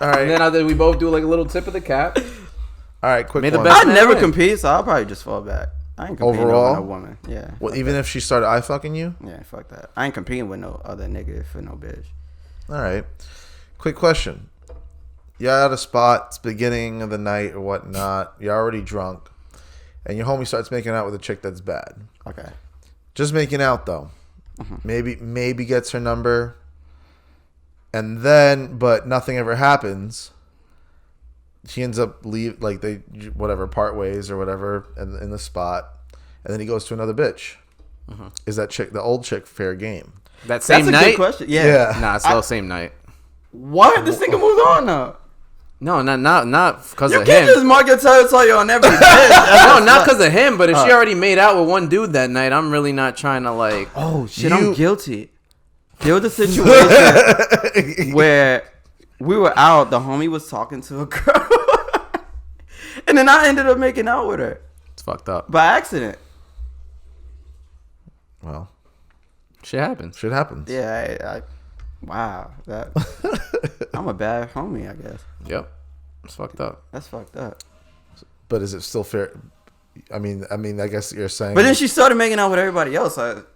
All right. And then we both do like a little tip of the cap. All right, quick one. I never compete, so I'll probably just fall back. I ain't competing overall with no woman. Yeah. Well, even if she started eye fucking you? Yeah, fuck that. I ain't competing with no other nigga for no bitch. All right. Quick question. You're at a spot, it's beginning of the night or whatnot. You're already drunk, and your homie starts making out with a chick that's bad. Okay. Just making out though. Mm-hmm. Maybe gets her number, and then but nothing ever happens. She ends up part ways or whatever in the spot, and then he goes to another bitch. Mm-hmm. Is that chick, the old chick, fair game? That same night? Good question. Yeah. Nah, it's the same night. What? This nigga moved on now. No, not because of him. You can't just mark your territory on every bitch. No, not because of him, but if she already made out with one dude that night, I'm really not trying to like. Oh shit, I'm guilty. There was a situation where we were out, the homie was talking to a girl. And then I ended up making out with her. It's fucked up. By accident. Well. Shit happens. Yeah, wow. I'm a bad homie, I guess. Yep. It's fucked up. That's fucked up. But is it still fair? I mean, I guess you're saying. But then she started making out with everybody else. Like,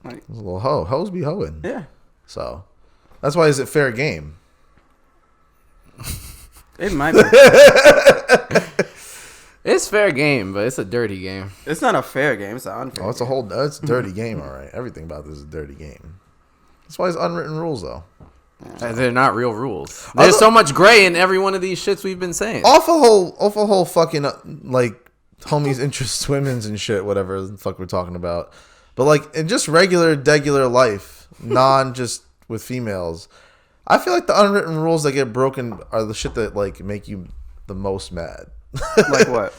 a little hoe. Hoes be hoeing. Yeah. So, that's why is it fair game? It might be. It's fair game, but it's a dirty game. It's not a fair game. It's an unfair. It's it's a dirty game. All right, everything about this is a dirty game. That's why it's unwritten rules, though. They're not real rules. There's so much gray in every one of these shits we've been saying. Awful whole fucking like homies interest women's and shit, whatever the fuck we're talking about. But like in just regular life, just with females, I feel like the unwritten rules that get broken are the shit that like make you the most mad. Like what?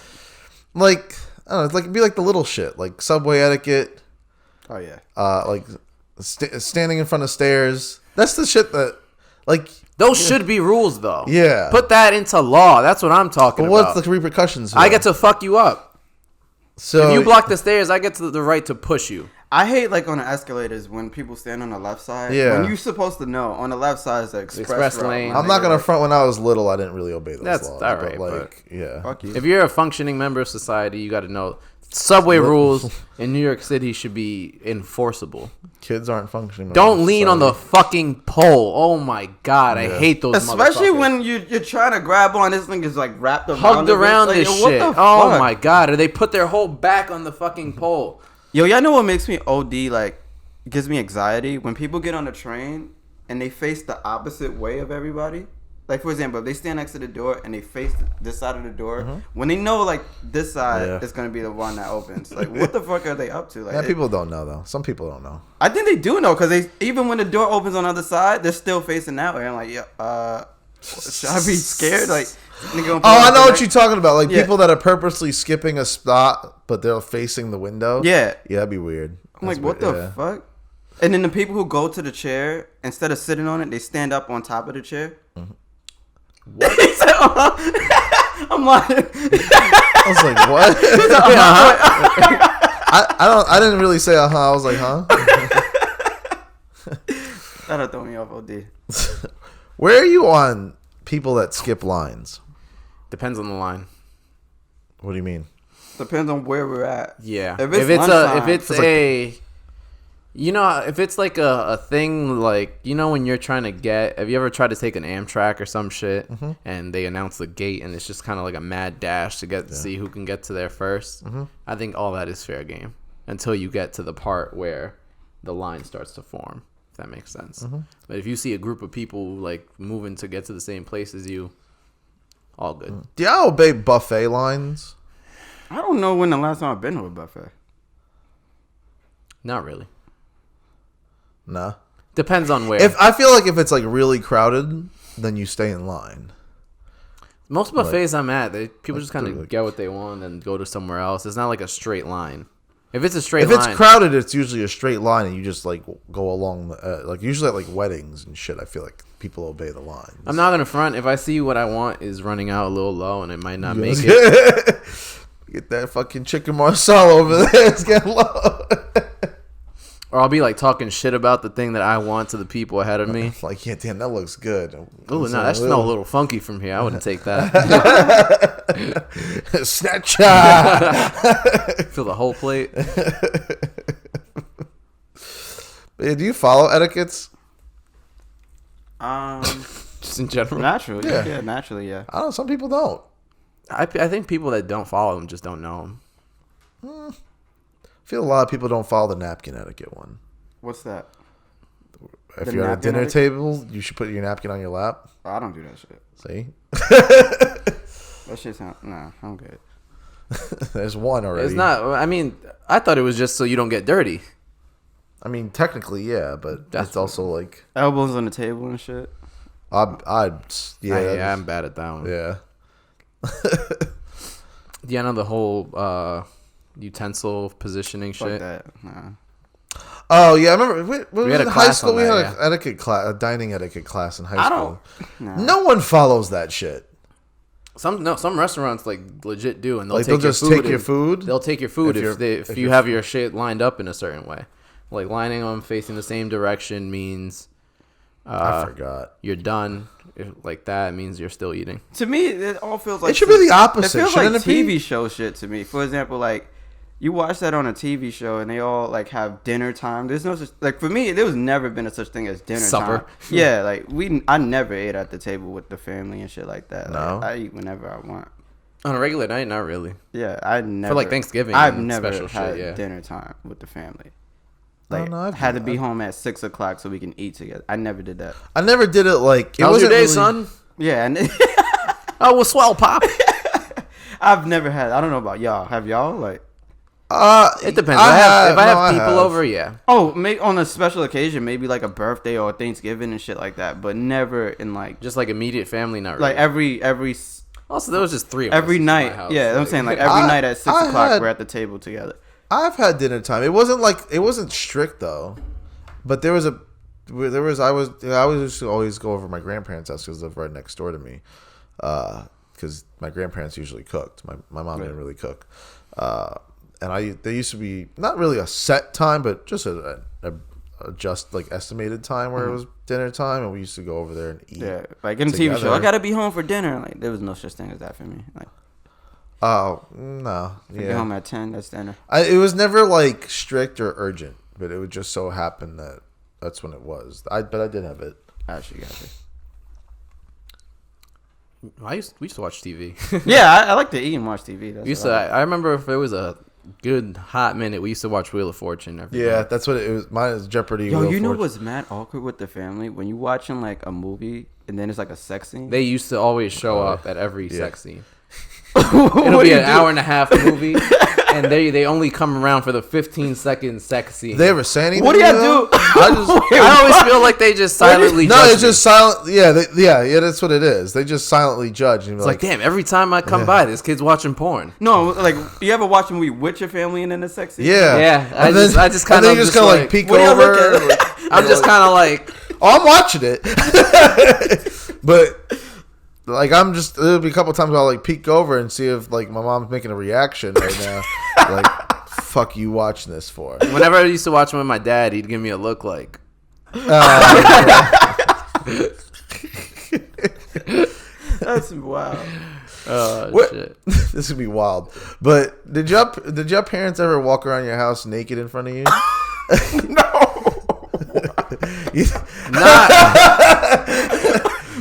Like I don't know, it's like it'd be like the little shit, like subway etiquette. Oh yeah. Like standing in front of stairs. That's the shit that like those should be rules though. Yeah. Put that into law. That's what I'm talking about. What's the repercussions? I get to fuck you up. So if you block the stairs, I get to the right to push you. I hate like on the escalators when people stand on the left side. Yeah. When you're supposed to know on the left side is the express lane. I'm not gonna front. When I was little, I didn't really obey those That's laws. all right, but yeah. Fuck you. If you're a functioning member of society, you got to know subway rules in New York City should be enforceable. Kids aren't functioning. Don't lean on the fucking pole. Oh my god, I hate those. Especially when you're trying to grab on, this thing is like wrapped around, hugged around this shit. Oh fuck? my god, or they put their whole back on the fucking pole. Yo, y'all know what makes me OD like gives me anxiety when people get on the train and they face the opposite way of everybody. Like for example, if they stand next to the door and they face this side of the door, when they know like this side is gonna be the one that opens, like what the fuck are they up to? Like people don't know though. Some people don't know. I think they do know because they even when the door opens on the other side, they're still facing that way. I'm like, yeah, should I be scared? Like, I know what you're talking about. Like people that are purposely skipping a spot, but they're facing the window. Yeah, that'd be weird. I'm like, what the fuck? And then the people who go to the chair instead of sitting on it, they stand up on top of the chair. What? He said, I'm like, I was like, what? I didn't really say I was like, That'll throw me off OD. Where are you on people that skip lines? Depends on the line. What do you mean? Depends on where we're at. Yeah. If it's if it's like a thing, like, when you're trying to have you ever tried to take an Amtrak or some shit and they announce the gate and it's just kind of like a mad dash to see who can get to there first? I think all that is fair game until you get to the part where the line starts to form, if that makes sense. But if you see a group of people like moving to get to the same place as you, all good. Do y'all obey buffet lines? I don't know when the last time I've been to a buffet. Not really. Nah. Depends on where. I feel like if it's like really crowded, then you stay in line. Most buffets I'm at, people just kind of get what they want and go to somewhere else. It's not like a straight line. If it's a straight line, if it's crowded, it's usually a straight line, and you just like go along. Like usually at like weddings and shit, I feel like people obey the lines. I'm not gonna front. If I see what I want is running out a little low and it might not make it. Get that fucking chicken marsala over there. It's getting low. Or I'll be like talking shit about the thing that I want to the people ahead of me. Like, yeah, damn, that looks good. Oh, no, that smells a little funky from here. I wouldn't take that. Snapchat. Fill the whole plate. Do you follow etiquettes? Just in general? Naturally. Yeah, naturally, yeah. I don't know. Some people don't. I think people that don't follow them just don't know them. I feel a lot of people don't follow the napkin etiquette one. What's that? If you're at a dinner table, you should put your napkin on your lap. Oh, I don't do that shit. See? That shit's not... Nah, I'm good. There's one already. It's not... I mean, I thought it was just so you don't get dirty. I mean, technically, yeah, but that's also like... Elbows on the table and shit. I'm bad at that one. Yeah. Yeah, I know the whole... utensil positioning Fuck shit. That. Nah. Oh yeah, I remember. We had a high class school. on We had that, an etiquette class, a dining etiquette class in high school. Nah. No one follows that shit. Some restaurants like legit do, and they'll just take your food. They'll take your food if you have your shit lined up in a certain way. Like lining them facing the same direction means. I forgot. You're done. Like that means you're still eating. To me, it all feels like... It should be the opposite. It feels Shouldn't like it be? TV show shit to me. For example, like... you watch that on a TV show and they all like have dinner time. There's no such like for me. There was never been a such thing as dinner Supper. time. Yeah, like I never ate at the table with the family and shit like that. No, like, I eat whenever I want. On a regular night, not really. Yeah, I never for like Thanksgiving. I've never special had shit, dinner time with the family. Like no, I've had to be home at 6 o'clock so we can eat together. I never did that. I never did it like. How was your day, son? Yeah, and Oh, well, swell, pop. I've never had. I don't know about y'all. Have y'all like? It depends. If I have people over, yeah. Oh, maybe on a special occasion, maybe like a birthday or Thanksgiving and shit like that, but never in like just like immediate family, not really. Like every. Also, there was just 3 of every us night. in my house. Yeah, I'm saying like every night at 6 o'clock we're at the table together. I've had dinner time. It wasn't strict though, but I used to always go over to my grandparents' house because they live right next door to me. Because my grandparents usually cooked. My mom didn't really cook. And there used to be not really a set time, but just a just like estimated time where it was dinner time, and we used to go over there and eat. Yeah, like in a TV show, I gotta be home for dinner. Like there was no such thing as that for me. Like, oh no, get home at 10. That's dinner. It was never like strict or urgent, but it would just so happen that that's when it was. But I did have it. Actually, got it. We used to watch TV. Yeah, I like to eat and watch TV. That's I remember if it was a good hot minute, we used to watch Wheel of Fortune every Yeah, night. that's what it was. Mine is Jeopardy. Yo, Wheel of you know Fortune. what's mad awkward with the family when you watching like a movie and then it's like a sex scene. They used to always show up at every sex scene. It'll It'll be an hour and a half movie, and they only come around for the 15-second sex scene. They ever say anything? What do y'all do? I always feel like they just silently judge. No, it's just silent. Yeah, yeah, that's what it is. They just silently judge. And it's like, damn, every time I come by, this kid's watching porn. No, like you ever watch a movie with your family and then the sex scene? Yeah, yeah. I just kind of like peek over. I'm just kind of like, oh, I'm watching it, but. Like there'll be a couple times I'll like peek over and see if like my mom's making a reaction right now. Like, fuck you watching this for? Whenever I used to watch them with my dad, he'd give me a look like. That's wild. Oh shit! This would be wild. But did your parents ever walk around your house naked in front of you? No. Not.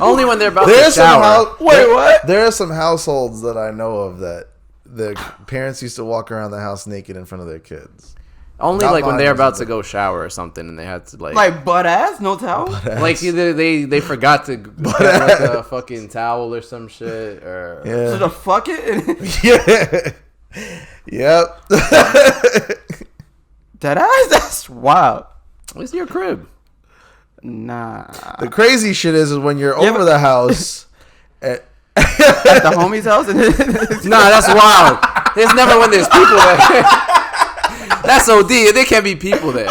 Only when they're about to shower. Wait, what? There are some households that I know of that the parents used to walk around the house naked in front of their kids. Only Not like when mine, they're about but- to go shower or something, and they had to Like butt ass, no towel. like either they forgot to get like a fucking towel or some shit, or So to fuck it. Yeah. Yep. That ass. That's wild. Where's your crib? Nah. The crazy shit is when you're over the house. At the homie's house. Nah, that's wild. There's never when there's people there. That's OD. There can't be people there.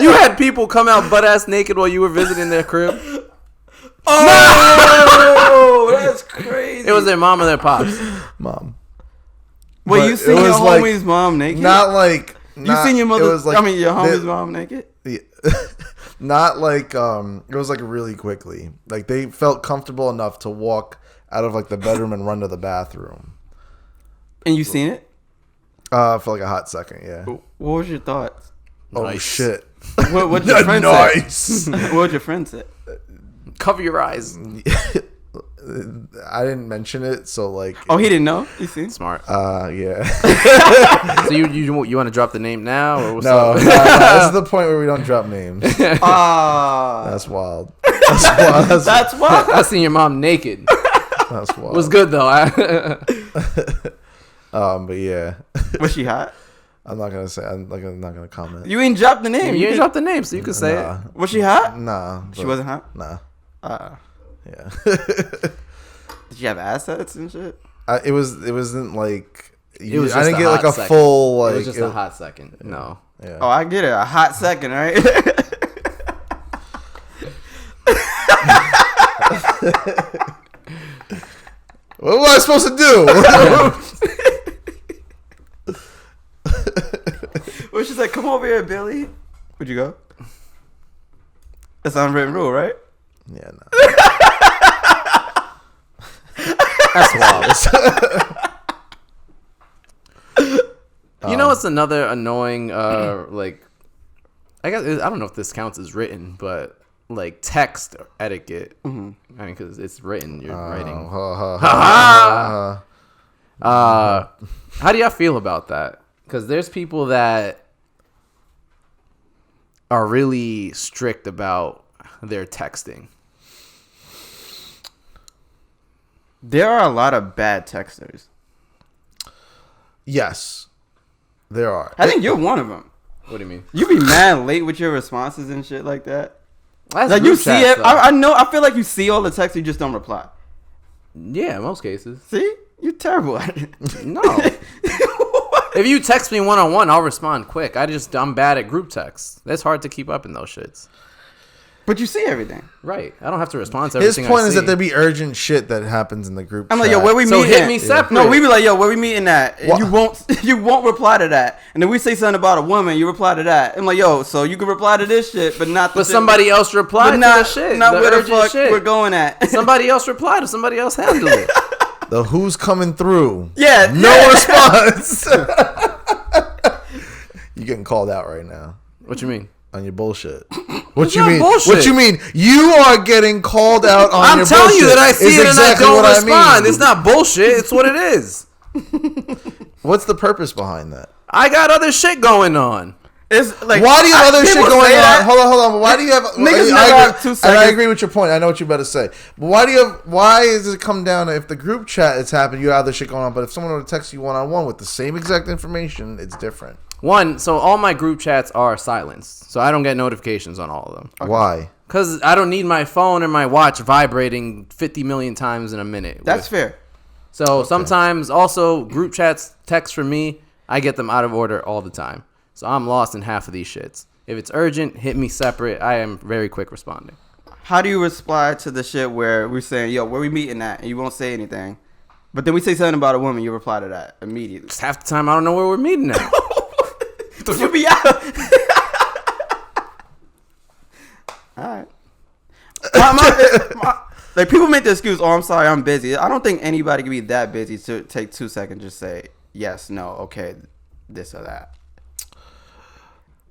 You had people come out butt ass naked while you were visiting their crib. Oh, that's crazy. It was their mom and their pops. Mom. Wait, But you seen it your was like- homie's mom naked? Not like. You seen your mother? It was like, your homie's mom naked? Yeah. Not like it was like really quickly. Like they felt comfortable enough to walk out of like the bedroom and run to the bathroom. And you seen it? For like a hot second, yeah. What was your thoughts? Oh Nice. shit. What'd your friend Nice. say? What'd your friend say? Cover your eyes. I didn't mention it, so like. Oh, he didn't know. You see? Smart. Yeah. So you want to drop the name now or what's No, up? this is the point where we don't drop names. Ah, That's wild. That's wild. that's why. I seen your mom naked. That's wild. Was good though. But yeah, Was she hot? I'm not gonna say. I'm not gonna comment. You ain't dropped the name. You didn't drop the name, so you could say Nah. it. Was she hot? Nah. She but- wasn't hot. Nah. Yeah. Did she have assets and shit? It wasn't like. It was I just didn't a get like hot a second. full like. It was just a hot second. No. Yeah. Oh, I get it. A hot second, right? What was I supposed to do? Well, she's like, "Come over here, Billy." Would you go? That's an unwritten rule, right? Yeah. No. That's wild. You know what's another annoying, like, I guess, I don't know if this counts as written, but, like, text etiquette. Mm-hmm. I mean, because it's written, you're writing. How do y'all feel about that? Because there's people that are really strict about their texting. There are a lot of bad texters. Yes, there are. I think you're one of them. What do you mean? You be mad late with your responses and shit like that. That's like you see it. I know. I feel like you see all the texts, you just don't reply. Yeah, most cases. See, you're terrible at it. No. If you text me one-on-one, I'll respond quick. I'm bad at group texts. It's hard to keep up in those shits. But you see everything. Right. I don't have to respond to everything. His point is that there be urgent shit that happens in the group I'm like, yo, where we meeting? So hit me separate. No, we be like, yo, where we meeting at? You won't reply to that. And then we say something about a woman, you reply to that. I'm like, yo, so you can reply to this shit, but not the But somebody else replied to the shit. Not where the fuck we're going at. Somebody else replied to somebody else handle it. The who's coming through. Yeah. No response. You're getting called out right now. What you mean? On your bullshit. What you mean? What you mean? You are getting called out on your bullshit. I'm telling you that I see it and I don't respond. It's not bullshit. It's what it is. What's the purpose behind that? I got other shit going on. It's like, why do you have other shit going on? Hold on. Why do you have niggas never have 2 seconds? And I agree with your point. I know what you're about to say. But why does it come down to if the group chat has happened, you have other shit going on, but if someone were to text you one-on-one with the same exact information, it's different. One, so all my group chats are silenced, so I don't get notifications on all of them. Okay. Why? Because I don't need my phone or my watch vibrating 50 million times in a minute. That's fair. So sometimes also group chats, text from me, I get them out of order all the time. So I'm lost in half of these shits. If it's urgent, hit me separate. I am very quick responding. How do you reply to the shit where we're saying, yo, where we meeting at? And you won't say anything. But then we say something about a woman, you reply to that immediately. Just half the time, I don't know where we're meeting at. You be out. All right. Like, people make the excuse, oh, I'm sorry, I'm busy. I don't think anybody can be that busy to take 2 seconds just say yes, no, okay, this or that.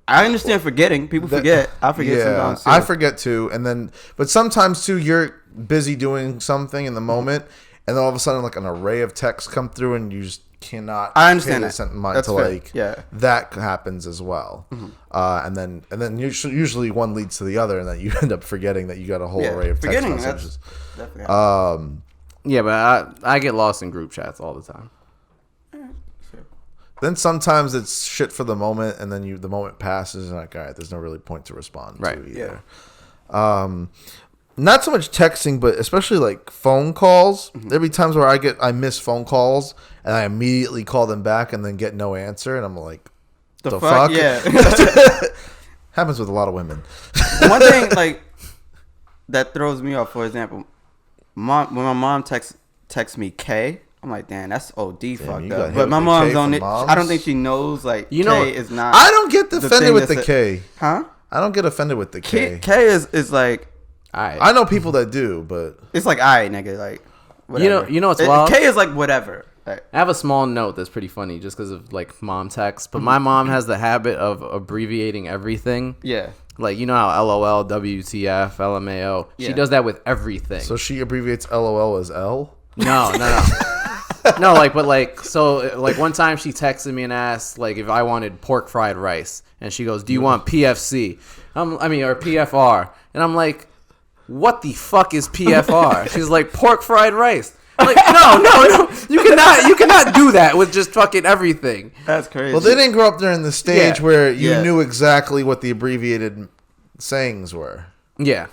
I understand forgetting. People forget. I forget sometimes too. I forget too. But sometimes too, you're busy doing something in the moment, and then all of a sudden, like an array of texts come through, and you just cannot. I understand that. That's fair. That happens as well. Mm-hmm. And then usually one leads to the other, and then you end up forgetting that you got a whole array of text messages. Yeah, but I get lost in group chats all the time. Then sometimes it's shit for the moment, and then the moment passes, and like, all right, there's no really point to respond to either. Yeah. Not so much texting, but especially like phone calls. Mm-hmm. There'll be times where I miss phone calls, and I immediately call them back, and then get no answer, and I'm like, the fuck? Yeah. Happens with a lot of women. One thing like that throws me off, for example, when my mom texts me K. I'm like, damn, that's OD fucked up. But my mom I don't think she knows, like, K is not. I don't get offended with the K. Huh? I don't get offended with the K. K is like, alright. I know people that do, but it's like, alright, nigga, like, whatever. You know what's wild? K is like whatever. Like, I have a small note that's pretty funny just because of like mom texts, but my mom has the habit of abbreviating everything. Yeah. Like, you know how LOL, WTF, LMAO. She does that with everything. So she abbreviates LOL as L? No. No, so one time she texted me and asked, like, if I wanted pork fried rice. And she goes, do you want PFC? Or PFR. And I'm like, what the fuck is PFR? She's like, pork fried rice. I'm like, no. You cannot do that with just fucking everything. That's crazy. Well, they didn't grow up during the stage where you knew exactly what the abbreviated sayings were. Yeah.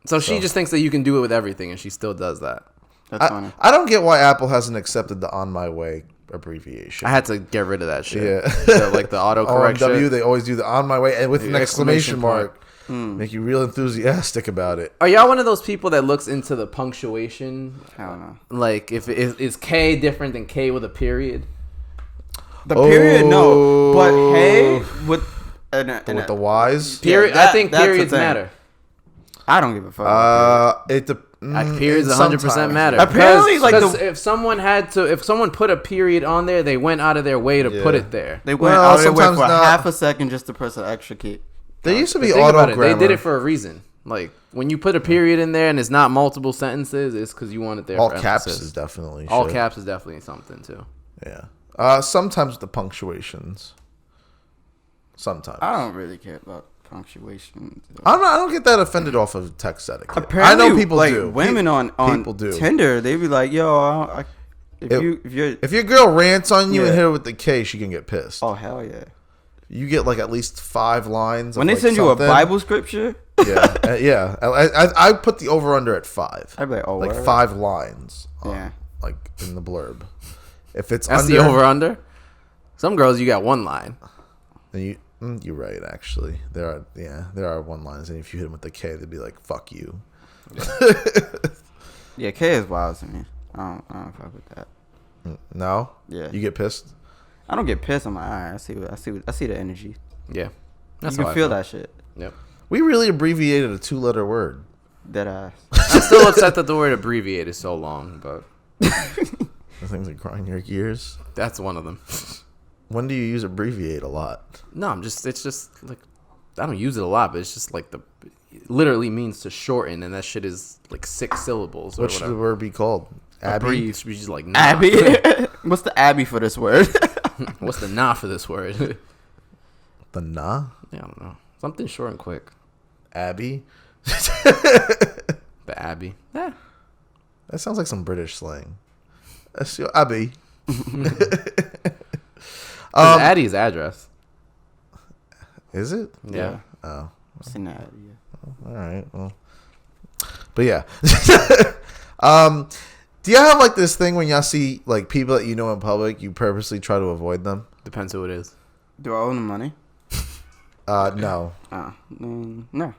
So she just thinks that you can do it with everything, and she still does that. That's funny. I don't get why Apple hasn't accepted the On My Way abbreviation. I had to get rid of that shit. Yeah. Like the autocorrect OMW, they always do the On My Way and with an exclamation mark. Make you real enthusiastic about it. Are y'all one of those people that looks into the punctuation? I don't know. Like, is K different than K with a period? The period, no. But hey, with the Y's? Period. I think periods matter. I don't give a fuck. Periods 100% matter. Apparently, if someone put a period on there, they went out of their way to put it there. They went out of their way for half a second just to press an extra key. There used to be auto grammar. They did it for a reason. Like when you put a period in there and it's not multiple sentences, it's because you want it there. All for caps emphasis. is definitely all caps is definitely something too. Yeah. Sometimes with the punctuations. Sometimes I don't really care about punctuation. I don't get that offended off of text etiquette. Apparently, I know people like, do. Women on Tinder, they be like, "Yo, if your girl rants on you and hit her with the K, she can get pissed." Oh hell yeah! You get like at least 5 lines. When they send you a Bible scripture, yeah. I put the over under at 5. I'd be like, like 5 lines. Yeah, like in the blurb. If it's that's the over under. Some girls you got 1 line. And you're right. Actually, there are 1 lines, and if you hit them with the K, they'd be like, "Fuck you." Yeah, K is wild to me. I don't fuck with that. No. Yeah. You get pissed. I don't get pissed. I'm like, all right, I see the energy. Yeah. That's you can feel that shit. Yep. We really abbreviated a 2-letter word. Dead ass. I'm still upset that the word abbreviate is so long, but the things that grind your gears. That's one of them. When do you use abbreviate a lot? No, it's just like, I don't use it a lot, but it's just like it literally means to shorten, and that shit is like 6 syllables. What should the word be called? Abby? It should be just like nah. Abby? What's the Abby for this word? What's the nah for this word? The nah? Yeah, I don't know. Something short and quick. Abby? The Abby. Yeah. That sounds like some British slang. That's your Abby. Addie's address. Is it? Yeah. Oh. I've seen that. Yeah. All right. Well. But yeah. Do y'all have like this thing when y'all see like people that you know in public, you purposely try to avoid them? Depends who it is. Do I owe them money? No. No.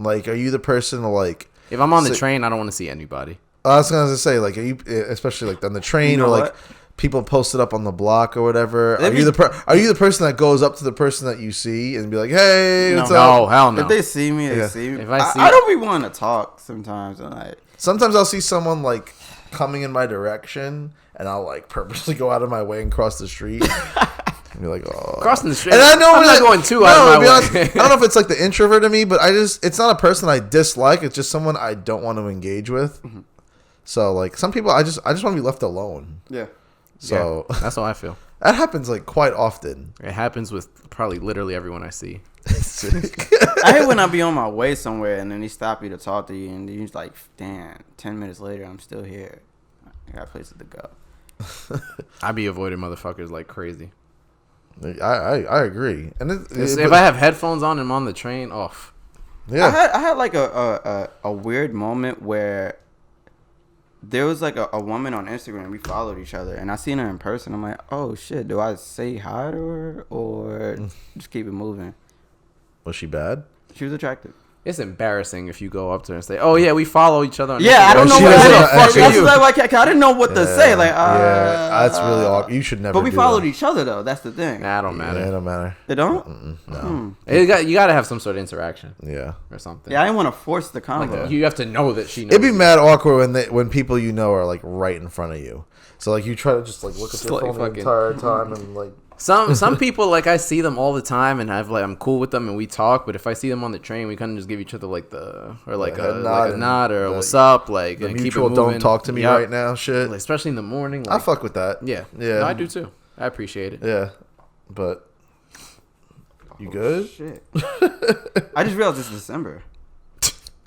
Like, are you the person to like? If I'm on the train, I don't want to see anybody. I was gonna say, like, are you, especially like on the train, or like people posted up on the block or whatever? Are you the person that goes up to the person that you see and be like, "Hey, what's up?" No, hell no. If they see me, they see me. If I don't be wanting to talk sometimes. Sometimes I'll see someone like coming in my direction, and I'll like purposely go out of my way and cross the street. And be like, oh, crossing the street. And I know I'm not going too out of my way. Honest, I don't know if it's like the introvert in me, but it's not a person I dislike. It's just someone I don't want to engage with. Mm-hmm. So like some people, I just want to be left alone. Yeah. So that's how I feel. That happens like quite often. It happens with probably literally everyone I see. I hate when I be on my way somewhere and then they stop you to talk to you and you're just like, damn, 10 minutes later I'm still here. I got places to go. I be avoiding motherfuckers like crazy. I agree. And if I have headphones on and I'm on the train, off. Yeah. I had like a weird moment where there was like a woman on Instagram. We followed each other, and I seen her in person. I'm like, oh shit, do I say hi to her or just keep it moving? Was she bad? She was attractive. It's embarrassing if you go up to her and say, "Oh yeah, we follow each other." On Instagram. I don't know what I didn't know what to say. Like, that's really awkward. You should never. But we followed each other though. That's the thing. Nah, it don't matter. Yeah, it don't matter. It don't. No. You got to have some sort of interaction. Yeah. Or something. Yeah, I didn't want to force the convo. Like, you have to know that she knows. It'd be mad awkward when people you know are like right in front of you. So like you try to just like look at your phone the entire time and like. Some people, like, I see them all the time and I'm cool with them and we talk, but if I see them on the train, we kind of just give each other like a nod or what's up, like, the and mutual keep it moving. Don't talk to me right now shit. Like, especially in the morning. Like, I fuck with that. Yeah. No, I do too. I appreciate it. Yeah. But you good? Shit. I just realized it's December.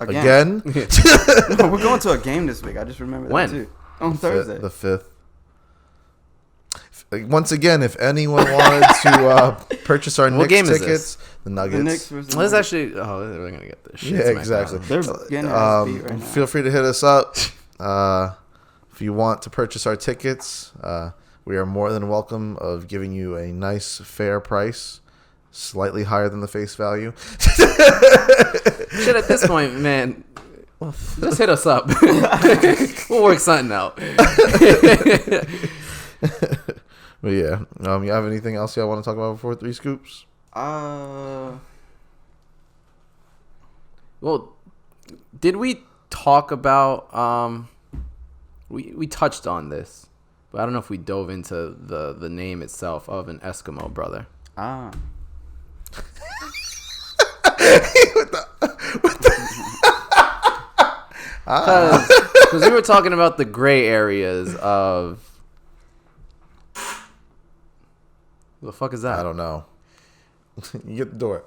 Again? No, we're going to a game this week. I just remembered that too. On Thursday. The 5th. Once again, if anyone wanted to purchase our Knicks tickets, the Nuggets. The Knicks versus Let's actually. Oh, we're gonna get this shit. Yeah, exactly. They're getting beat right now. Feel free to hit us up if you want to purchase our tickets. We are more than welcome of giving you a nice, fair price, slightly higher than the face value. Shit, at this point, man. Just hit us up. We'll work something out. But yeah, you have anything else y'all want to talk about before 3 Scoops? Well, Did we talk about we touched on this, but I don't know if we dove into the name itself of an Eskimo brother. Ah. Because we were talking about the gray areas of. The fuck is that? I don't know. You get the door.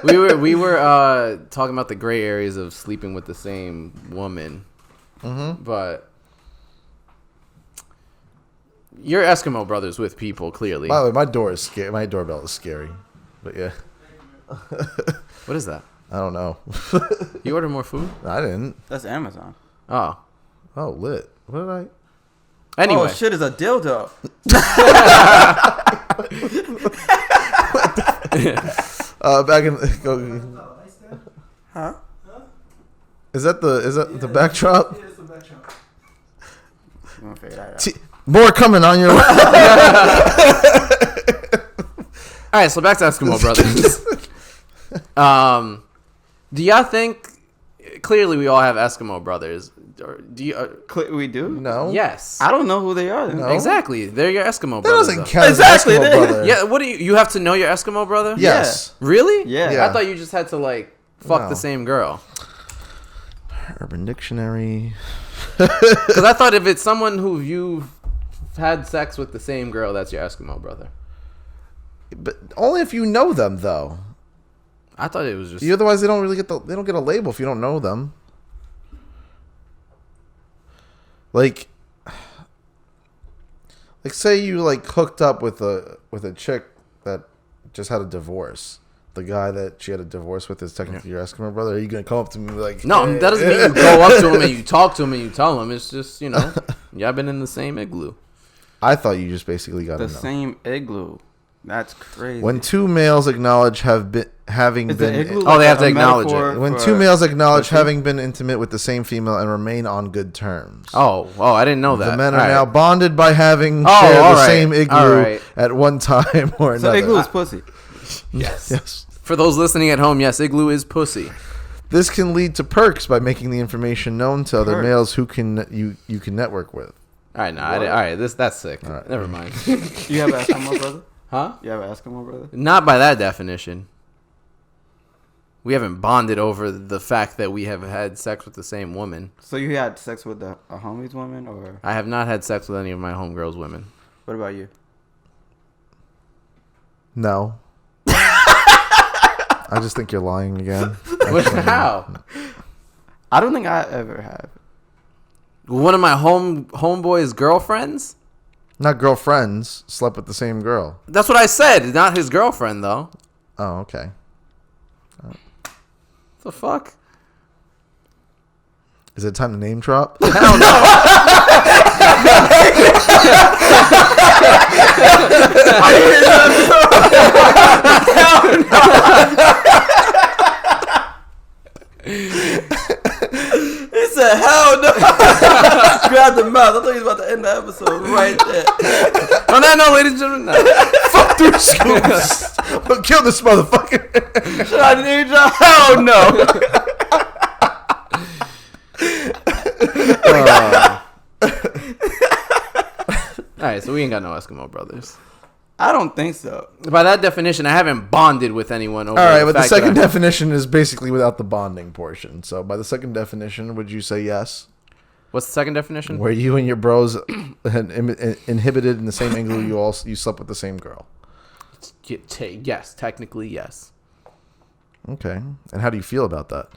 we were talking about the gray areas of sleeping with the same woman, but you're Eskimo brothers with people, clearly. By the way, my door is scary. My doorbell is scary, but yeah. What is that? I don't know. You ordered more food? I didn't. That's Amazon. Oh, lit. What did I? anyway. Oh shit! Is a dildo. Back in. Huh? Is that the backdrop? Yeah, it's the backdrop. I'm gonna figure that out. More coming on your. All right, so back to Eskimo brothers. Do y'all think? Clearly, we all have Eskimo brothers. Or do you? We do? No. Yes. I don't know who they are. Then. No. Exactly. They're your Eskimo That brothers. doesn't though. count. Exactly, As Eskimo they- brother. Yeah. What do you have to know your Eskimo brother? Yes. Really? Yeah. I thought you just had to like fuck No. the same girl. Urban Dictionary. Because I thought if it's someone who you've had sex with the same girl, that's your Eskimo brother. But only if you know them, though. I thought it was just. Otherwise, they don't really get they don't get a label if you don't know them. Like say you like hooked up with a chick that just had a divorce. The guy that she had a divorce with is technically your Eskimo brother. Are you gonna come up to me and be like, No, that doesn't mean you go up to him and you talk to him and you tell him. It's just, you know, y'all been in the same igloo. I thought you just basically got The to know. same igloo. That's crazy. When two males acknowledge having Is the been igloo Oh, they have a to acknowledge it. metaphor when for- two males acknowledge pussy? having been intimate with the same female and remain on good terms. Oh, I didn't know that. The men are All now right. bonded by having Oh, shared all the right. same igloo All right. at one time or So another. igloo is pussy. Yes. Yes. For those listening at home, yes, igloo is pussy. This can lead to perks by making the information known to other Perks. males who can you can network with. All right, all right, that's sick. All right. Never mind. You have an Eskimo brother? Huh? You have an Eskimo brother? Not by that definition. We haven't bonded over the fact that we have had sex with the same woman. So you had sex with a homie's woman, or I have not had sex with any of my homegirls' women. what about you? No. I just think you're lying again. How? I don't think I ever have. One of my homeboy's girlfriends? Not girlfriends, slept with the same girl. That's what I said. Not his girlfriend, though. Oh, okay. The fuck? Is it time to name drop? Hell no. He said, "Hell no!" Grab the mouth. I thought he was about to end the episode right there. On that note, ladies and gentlemen, no. Fuck 3 scoops. But kill this motherfucker. Should I name drop? Hell no. All right, so we ain't got no Eskimo brothers. I don't think so. By that definition, I haven't bonded with anyone over All right, the but the fact that second I- definition is basically without the bonding portion. So by the second definition, would you say yes? What's the second definition? Where you and your bros had inhibited in the same igloo, you slept with the same girl. Yes, technically, yes. Okay. And how do you feel about that?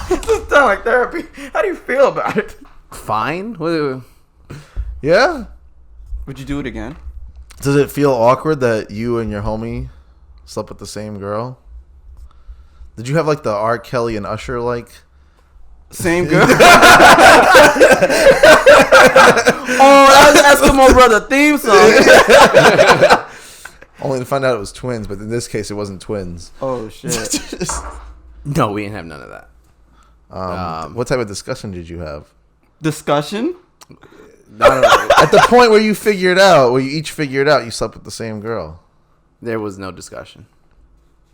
This sounds like therapy. How do you feel about it? Fine. Yeah? Would you do it again? Does it feel awkward that you and your homie slept with the same girl? Did you have like the R. Kelly and Usher like? Same girl. Oh, that was Eskimo Brother theme song. Only to find out it was twins, but in this case it wasn't twins. Oh shit. No, we ain't have none of that. What type of discussion did you have? Discussion? At the point where you each figured out you slept with the same girl. There was no discussion.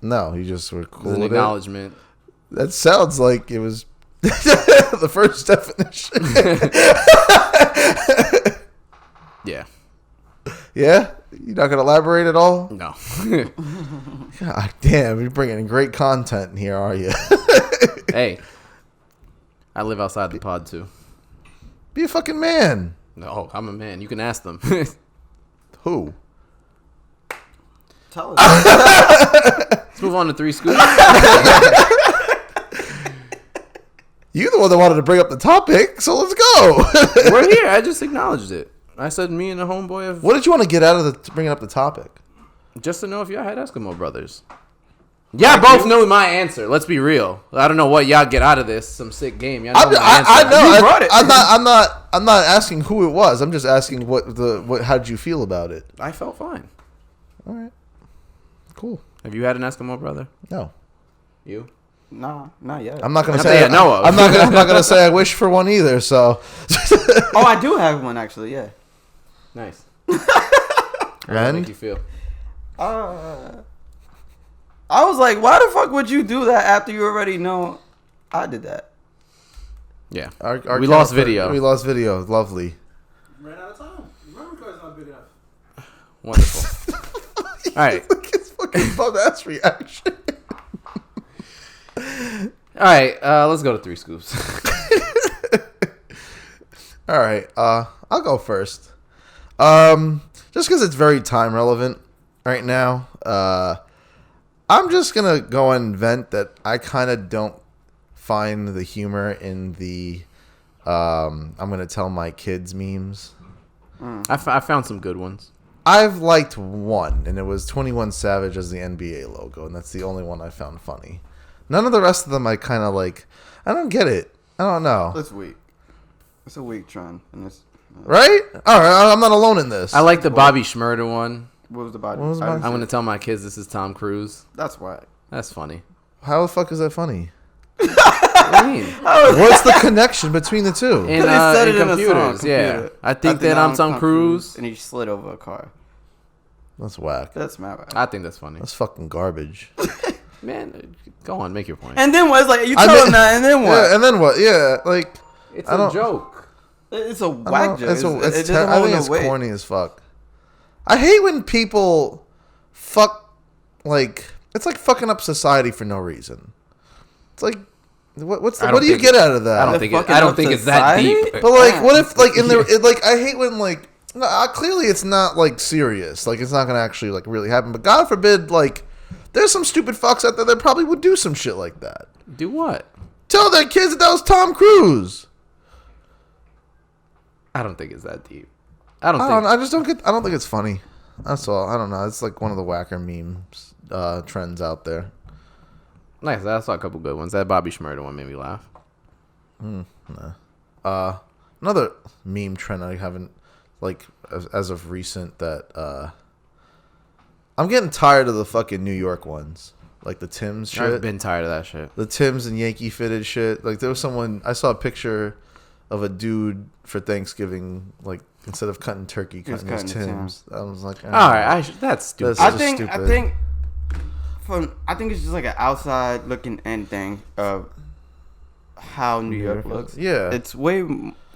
No, you just were It was cool an with it. acknowledgement. That sounds like it was the first definition. Yeah. Yeah? You're not going to elaborate at all? No. God damn, you're bringing great content in here, are you? Hey, I live outside the pod too. Be a fucking man. No, I'm a man. You can ask them. Who? Tell us. Let's move on to 3 scoops. You the one that wanted to bring up the topic, so let's go. We're here. I just acknowledged it. I said me and the homeboy have... What did you want to get out of bringing up the topic? Just to know if y'all had Eskimo brothers. Y'all both know my answer. Let's be real. I don't know what y'all get out of this. Some sick game. Y'all know my answer. I know. You brought it. I'm not asking who it was. I'm just asking how did you feel about it? I felt fine. All right. Cool. Have you had an Eskimo brother? No. You? Nah, not yet. I'm not gonna Not say that you know of. I'm not gonna say I wish for one either. So. Oh, I do have one actually. Yeah. Nice. How does that make you feel? I was like, why the fuck would you do that after you already know I did that? Yeah. We lost video. We lost video. Lovely. Ran out of time. The memory card's not big enough. Wonderful. All right. Look at his fucking bum ass reaction. All right. Let's go to 3 scoops. All right. I'll go first. Just because it's very time relevant right now. I'm just gonna go and vent that I kind of don't find the humor in the I'm gonna tell my kids memes. I found some good ones. I've liked one, and it was 21 Savage as the NBA logo, and that's the only one I found funny. None of the rest of them I kind of like. I don't get it. I don't know. That's weak. It's a weak trend. And it's, Right? All right, I'm not alone in this. I like the Bobby Schmurda one. what was the body? What was the body? I'm going to tell my kids this is Tom Cruise. That's why. That's funny. How the fuck is that funny? What do you mean? What's the connection between the two? In, They said in it in a computers, song, yeah. computer. I think that I'm Tom Cruise. And he slid over a car. That's whack. That's mad bad. I think that's funny. That's fucking garbage. Man, go on, make your point. And then what? It's like, you tell him that, and then what? Yeah, and then what? Yeah, like It's I a don't- joke. It's a whack joke. I think it's corny as fuck. I hate when people fuck it's like fucking up society for no reason. It's like what do you get out of that? I don't think it's that deep. But like, what if like in the like I hate when like clearly it's not like serious. Like it's not gonna actually like really happen. But God forbid, like there's some stupid fucks out there that probably would do some shit like that. Do what? Tell their kids that was Tom Cruise. I don't think it's that deep. I don't think it's funny. That's all. I don't know. It's like one of the whacker memes trends out there. Nice. I saw a couple good ones. That Bobby Schmurda one made me laugh. Another meme trend I haven't like as of recent that I'm getting tired of the fucking New York ones. Like the Tim's shit. I've been tired of that shit. The Tim's and Yankee fitted shit. Like there was someone I saw a picture of a dude for Thanksgiving, like instead of cutting turkey, cutting his Tim's. I was like, all right, that's stupid. That's I just think stupid. I think it's just like an outside looking in thing of how New York looks. Yeah, it's way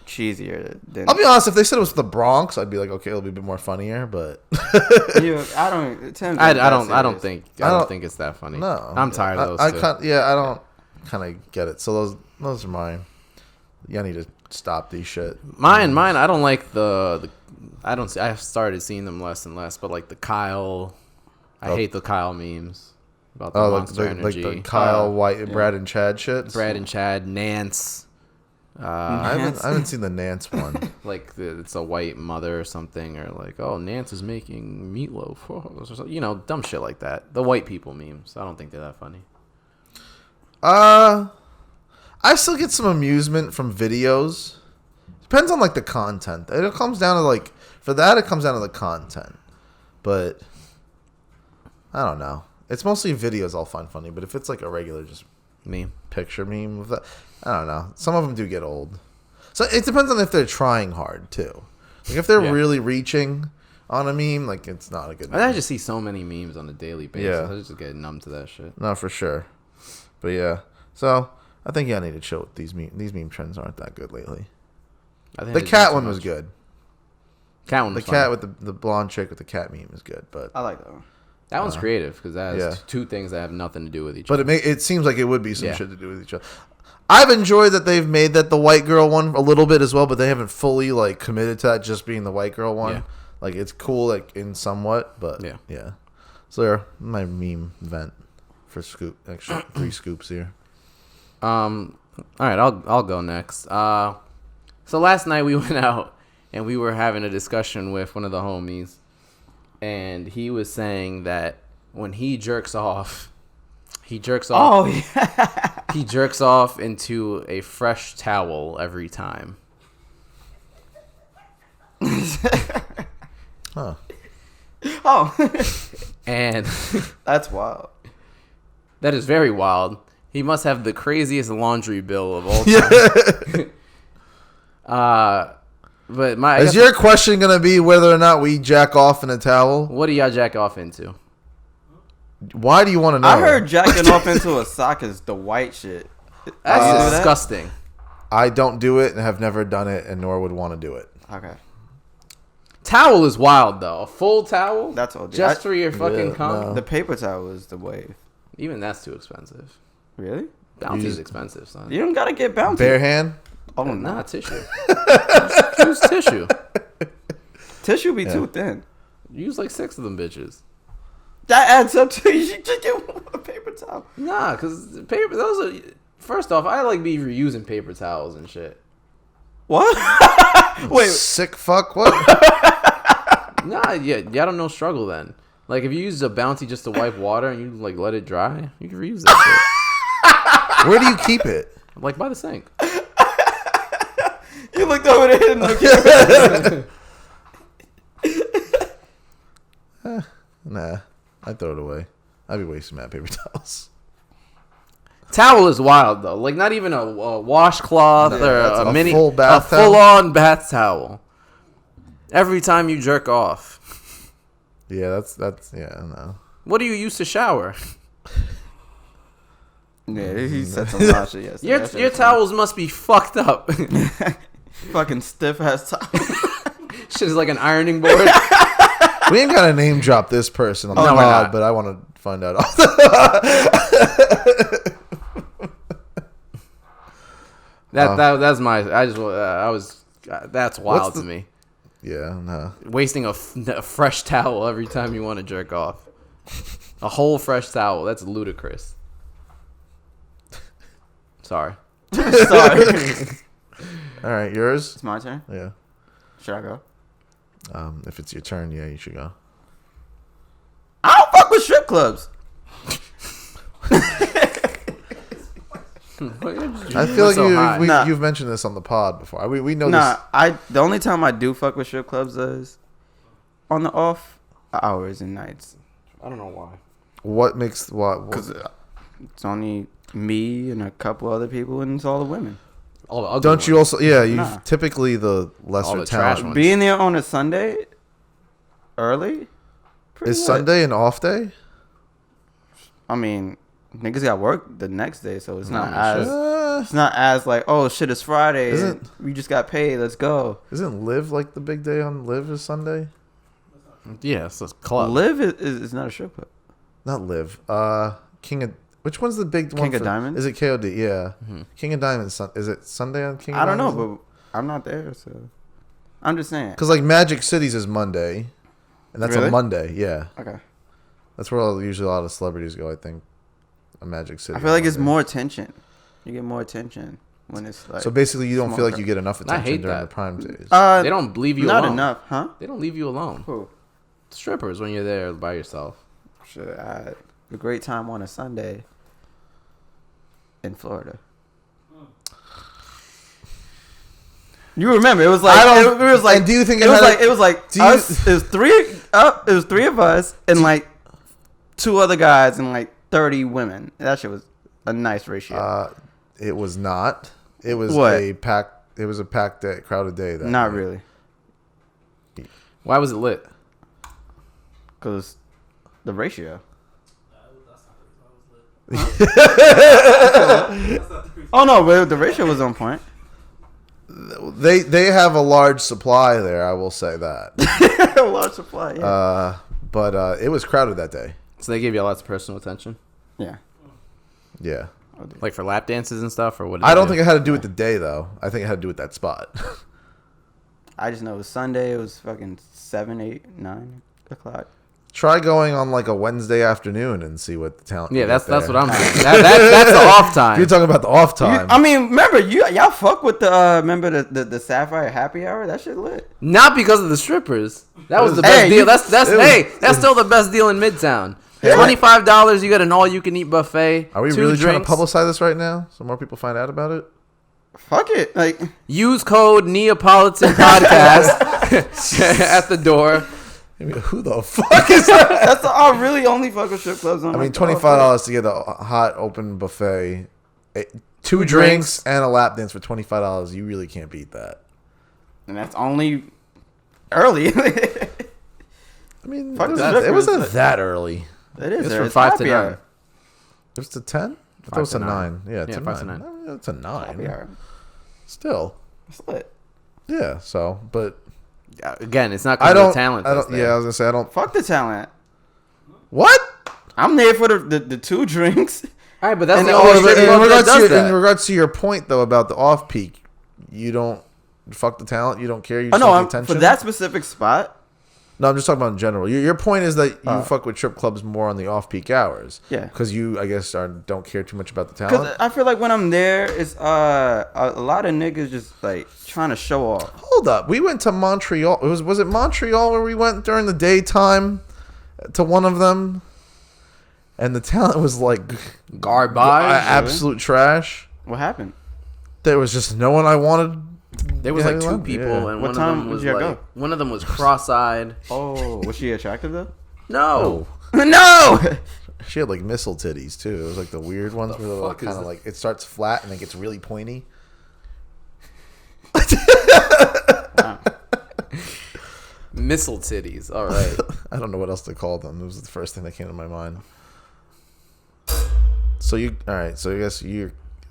cheesier than. I'll be honest. If they said it was the Bronx, I'd be like, okay, it'll be a bit more funnier. But I don't. Tim's I don't think it's that funny. No, I'm tired of those. I don't kind of get it. So those are mine. Yeah, I need to stop these shit. Mine. I don't like the I don't see. I've started seeing them less and less. But like the Kyle, I hate the Kyle memes about the Monster Energy. Like the Kyle, White, Brad and Chad shit. Brad and Chad, Nance. I haven't seen the Nance one. Like it's a white mother or something, or like, oh, Nance is making meatloaf, or dumb shit like that. The white people memes. I don't think they're that funny. I still get some amusement from videos. Depends on like the content. It comes down to like for that it comes down to the content. But I don't know. It's mostly videos I'll find funny, but if it's like a regular just Meme. picture meme of that, I don't know. Some of them do get old. So it depends on if they're trying hard too. Like if they're really reaching on a meme, like it's not a good meme. I just see so many memes on a daily basis. Yeah. I just get numb to that shit. No, for sure. But yeah. So I think I need to chill with these meme trends aren't that good lately. I think The cat one was good. Cat one was the cat with the blonde chick with the cat meme is good, but I like that one. that one's creative because that has two things that have nothing to do with each but other. it seems like it would be some shit to do with each other. I've enjoyed that they've made that the white girl one a little bit as well, but they haven't fully like committed to that just being the white girl one. Yeah. Like it's cool, like in somewhat, but yeah. So there, my meme vent for scoop extra 3 scoops here. All right, I'll go next. So last night we went out and we were having a discussion with one of the homies, and he was saying that when he jerks off. Oh yeah. He jerks off into a fresh towel every time. Huh. Oh. And that's wild. that is very wild. He must have the craziest laundry bill of all time. But is your question gonna be whether or not we jack off in a towel? What do y'all jack off into? Why do you want to know? I heard jacking off into a sock is the white shit. That's disgusting. I don't do it and have never done it, and nor would want to do it. Okay. Towel is wild though. A full towel? That's all. Just for your fucking cum? no. The paper towel is the wave. Even that's too expensive. Really? Bounty's expensive, son. You don't gotta get bounty. Bare hand? Oh Nah, no. tissue. Use tissue. Tissue be too thin. Use like 6 of them bitches. That adds up to you should just get a paper towel. Nah, because paper, those are, first off, I like be reusing paper towels and shit. What? Wait. Sick fuck? What? Nah, yeah, y'all don't know struggle then. Like, if you use a Bounty just to wipe water and you, like, let it dry, you can reuse that Where do you keep it? shit. Like, by the sink. You looked over there and looked Nah, I'd throw it away. I'd be wasting my paper towels. Towel is wild, though. Like, not even a washcloth or a mini, full bath towel? full-on bath towel. Every time you jerk off. Yeah, that's no. What do you use to shower? Yeah, he said some wild shit yesterday. Your towels must be fucked up. Fucking stiff ass towel. Shit is like an ironing board. We ain't gotta name drop this person on the we're pod, not. but I want to find out. That's my. That's wild the- to me. Yeah, no. Wasting a fresh towel every time you want to jerk off. A whole fresh towel. That's ludicrous. Sorry. Sorry. All right, yours. It's my turn. Yeah. Should I go? If it's your turn, yeah, you should go. I don't fuck with strip clubs. I feel like you've mentioned this on the pod before. We know this. The only time I do fuck with strip clubs is on the off hours and nights. I don't know why. What makes what? Because it's only me and a couple other people, and it's all the women. All the ugly Don't ones. you also? Yeah, you Nah. typically the lesser the trash talent. ones. Being there on a Sunday, early. Is lit. Sunday an off day? I mean, niggas got work the next day, so it's not Nah, as it's not as like, oh shit, it's Friday. Isn't- We just got paid. Let's go. Isn't Live like the big day on Live is Sunday? Yeah, it's a club. Live is not a strip club. Not Live. King of which one's the big one? King of Diamonds? Is it KOD? Yeah. King of Diamonds. Is it Sunday on King of I don't know, Diamonds? but I'm not there, so I'm just saying. Because like Magic Cities is Monday, and that's Really? a Monday. Yeah, Okay. that's where usually a lot of celebrities go. I think a Magic City. I feel like on it's Monday. more attention. You get more attention when it's like. So basically, you don't feel like smaller. you get enough I attention hate during that. the prime days. They don't leave you not alone. enough, huh? They don't leave you alone. Who? Strippers when you're there by yourself. Shit, I had a great time on a Sunday in Florida. You remember? It was like it was like. and do you think it was like do you- us? It was three. It was three of us and like 2 other guys and like 30 women. That shit was a nice ratio. It was not. It was What? a packed. It was a packed day, crowded day. That Not night. really, Why was it lit? because the ratio. Oh no, but the ratio was on point. They have a large supply there. I will say that. A large supply. Yeah. But it was crowded that day. So they gave you lots of personal attention? Yeah. Yeah. Like for lap dances and stuff? Or what? I don't think it had to do with the day, though. I think it had to do with that spot. I just know it was Sunday. It was fucking 7, 8, 9 o'clock. Try going on like a Wednesday afternoon and see what the talent. Yeah, that's what I'm saying. That's the off time. You're talking about the off time. I mean, remember y'all fuck with the remember the Sapphire Happy Hour? That shit lit. Not because of the strippers. That was the best deal. That's still the best deal in Midtown. $25, you get an all-you-can-eat buffet. Are we really trying to publicize this right now so more people find out about it? Fuck it. Like, use code Neapolitan podcast at the door. I mean, who the fuck is that? I really only fuck with strip clubs. I mean, $25 to get a hot open buffet, 2 drinks and a lap dance for $25. You really can't beat that. And that's only early. I mean, it wasn't that early. It is. It's from 5 to 9. It was to 10? I thought it was to 9. Yeah, to 5 to 9. 9. It's a 9. Happy hour. Still. It's lit. Yeah, so, but... Again, it's not because of the talent. I was going to say, I don't... Fuck the talent. What? I'm there for the 2 drinks. All right, but that's And the only strip club that does that. In regards to your point, though, about the off-peak, you don't... Fuck the talent? You don't care? You just want the attention? For that specific spot... No, I'm just talking about in general. Your point is that you fuck with strip clubs more on the off-peak hours. Yeah. Because you, I guess, don't care too much about the talent. Because I feel like when I'm there, it's a lot of niggas just like trying to show off. Hold up. We went to Montreal. Was it Montreal where we went during the daytime to one of them? And the talent was like... Garbage. Absolute trash. What happened? There was just no one I wanted... There was like 2 people, and What one of time them was did you like, go? one of them was cross-eyed. Oh, was she attractive though? No. No. She had like missile titties too. It was like the weird ones where they're kind of like it starts flat and then gets really pointy. Wow. Missile titties. All right. I don't know what else to call them. It was the first thing that came to my mind. So all right. So I guess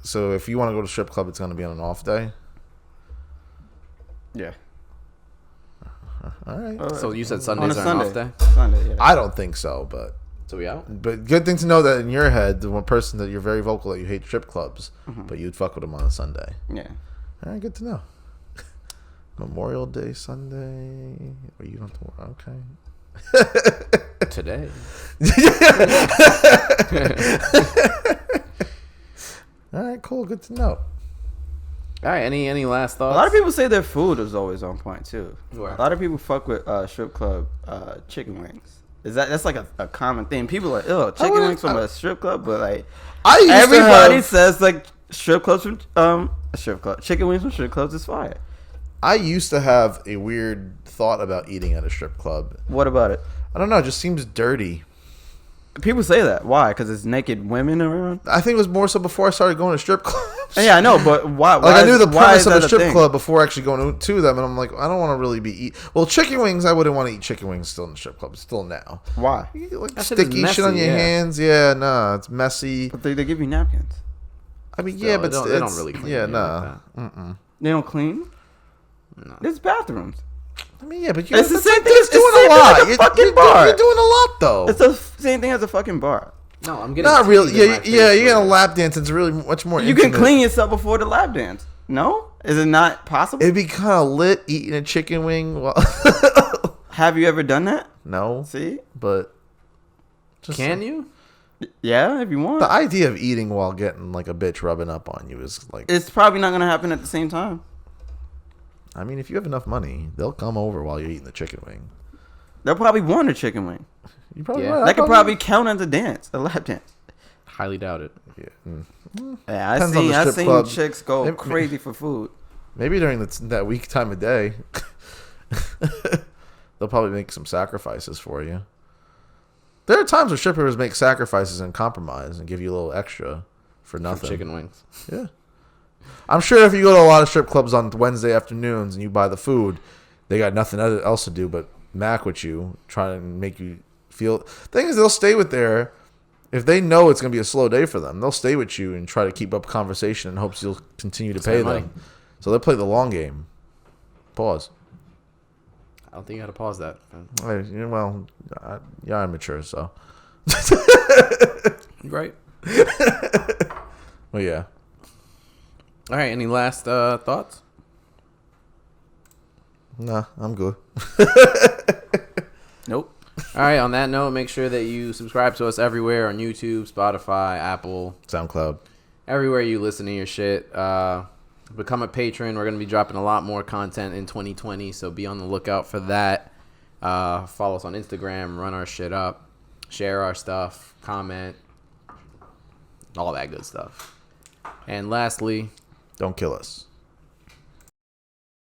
so if you want to go to strip club, it's going to be on an off day. Yeah. All right. So you said Sundays are an off day? Sunday, yeah. I don't think so, but So we out? But good thing to know that in your head, the one person that you're very vocal that you hate strip clubs, but you'd fuck with them on a Sunday. Yeah. All right, good to know. Memorial Day Sunday. Or you don't have to work. Okay. Today. All right, cool. Good to know. All right. Any last thoughts? A lot of people say their food is always on point too. Where? A lot of people fuck with strip club chicken wings. That's like a common thing. People are like, ew, chicken wings from a strip club, but like everybody says like strip clubs from chicken wings from strip clubs is fire. I used to have a weird thought about eating at a strip club. What about it? I don't know. It just seems dirty. People say that. Why? Because it's naked women around? I think it was more so before I started going to strip clubs. Yeah, I know, but why? Like, I knew the premise of a strip thing? club before actually going to them, and I'm like, I don't want to really be well, chicken wings, I wouldn't want to eat chicken wings still in the strip club. Still now. Why? You get, like, That shit is sticky messy, shit on your hands. Yeah, nah, it's messy. But they give you napkins. I mean, Still, yeah, but they don't really clean. Yeah, you nah. like that. They don't clean? No. There's bathrooms. I mean, yeah, but It's the same thing. It's doing a lot. It's a fucking bar. You're doing a lot, though. It's the same thing as a fucking bar. No, I'm getting Not really. teased in my Yeah, face yeah. You for get a that. lap dance. It's really much more. You can intimate. clean yourself before the lap dance. No? Is it not possible? It'd be kind of lit eating a chicken wing. Well, Have you ever done that? no, See? but just Can you? Yeah, if you want. the idea of eating while getting like a bitch rubbing up on you is like. It's probably not going to happen at the same time. I mean, if you have enough money, they'll come over while you're eating the chicken wing. They'll probably want a chicken wing. You probably Yeah. right. That could probably count as a dance, a lap dance. Highly doubt it. Yeah. Yeah, I Depends on the seen strip club. chicks go Maybe- crazy for food. Maybe during that week time of day, they'll probably make some sacrifices for you. There are times where strippers make sacrifices and compromise and give you a little extra for nothing. Chicken wings. Yeah. I'm sure if you go to a lot of strip clubs on Wednesday afternoons and you buy the food, they got nothing else to do but mac with you, trying to make you feel. Thing is, they'll stay with there If they know it's going to be a slow day for them, they'll stay with you and try to keep up conversation in hopes you'll continue to pay them. Money. So they play the long game. Pause. I don't think you got to pause that. Well, I'm mature, so. Right. Well, yeah. All right. Any last thoughts? Nah, I'm good. Nope. All right. On that note, make sure that you subscribe to us everywhere on YouTube, Spotify, Apple, SoundCloud. Everywhere you listen to your shit. Become a patron. We're going to be dropping a lot more content in 2020, so be on the lookout for that. Follow us on Instagram, run our shit up, share our stuff, comment, all that good stuff. And lastly, don't kill us.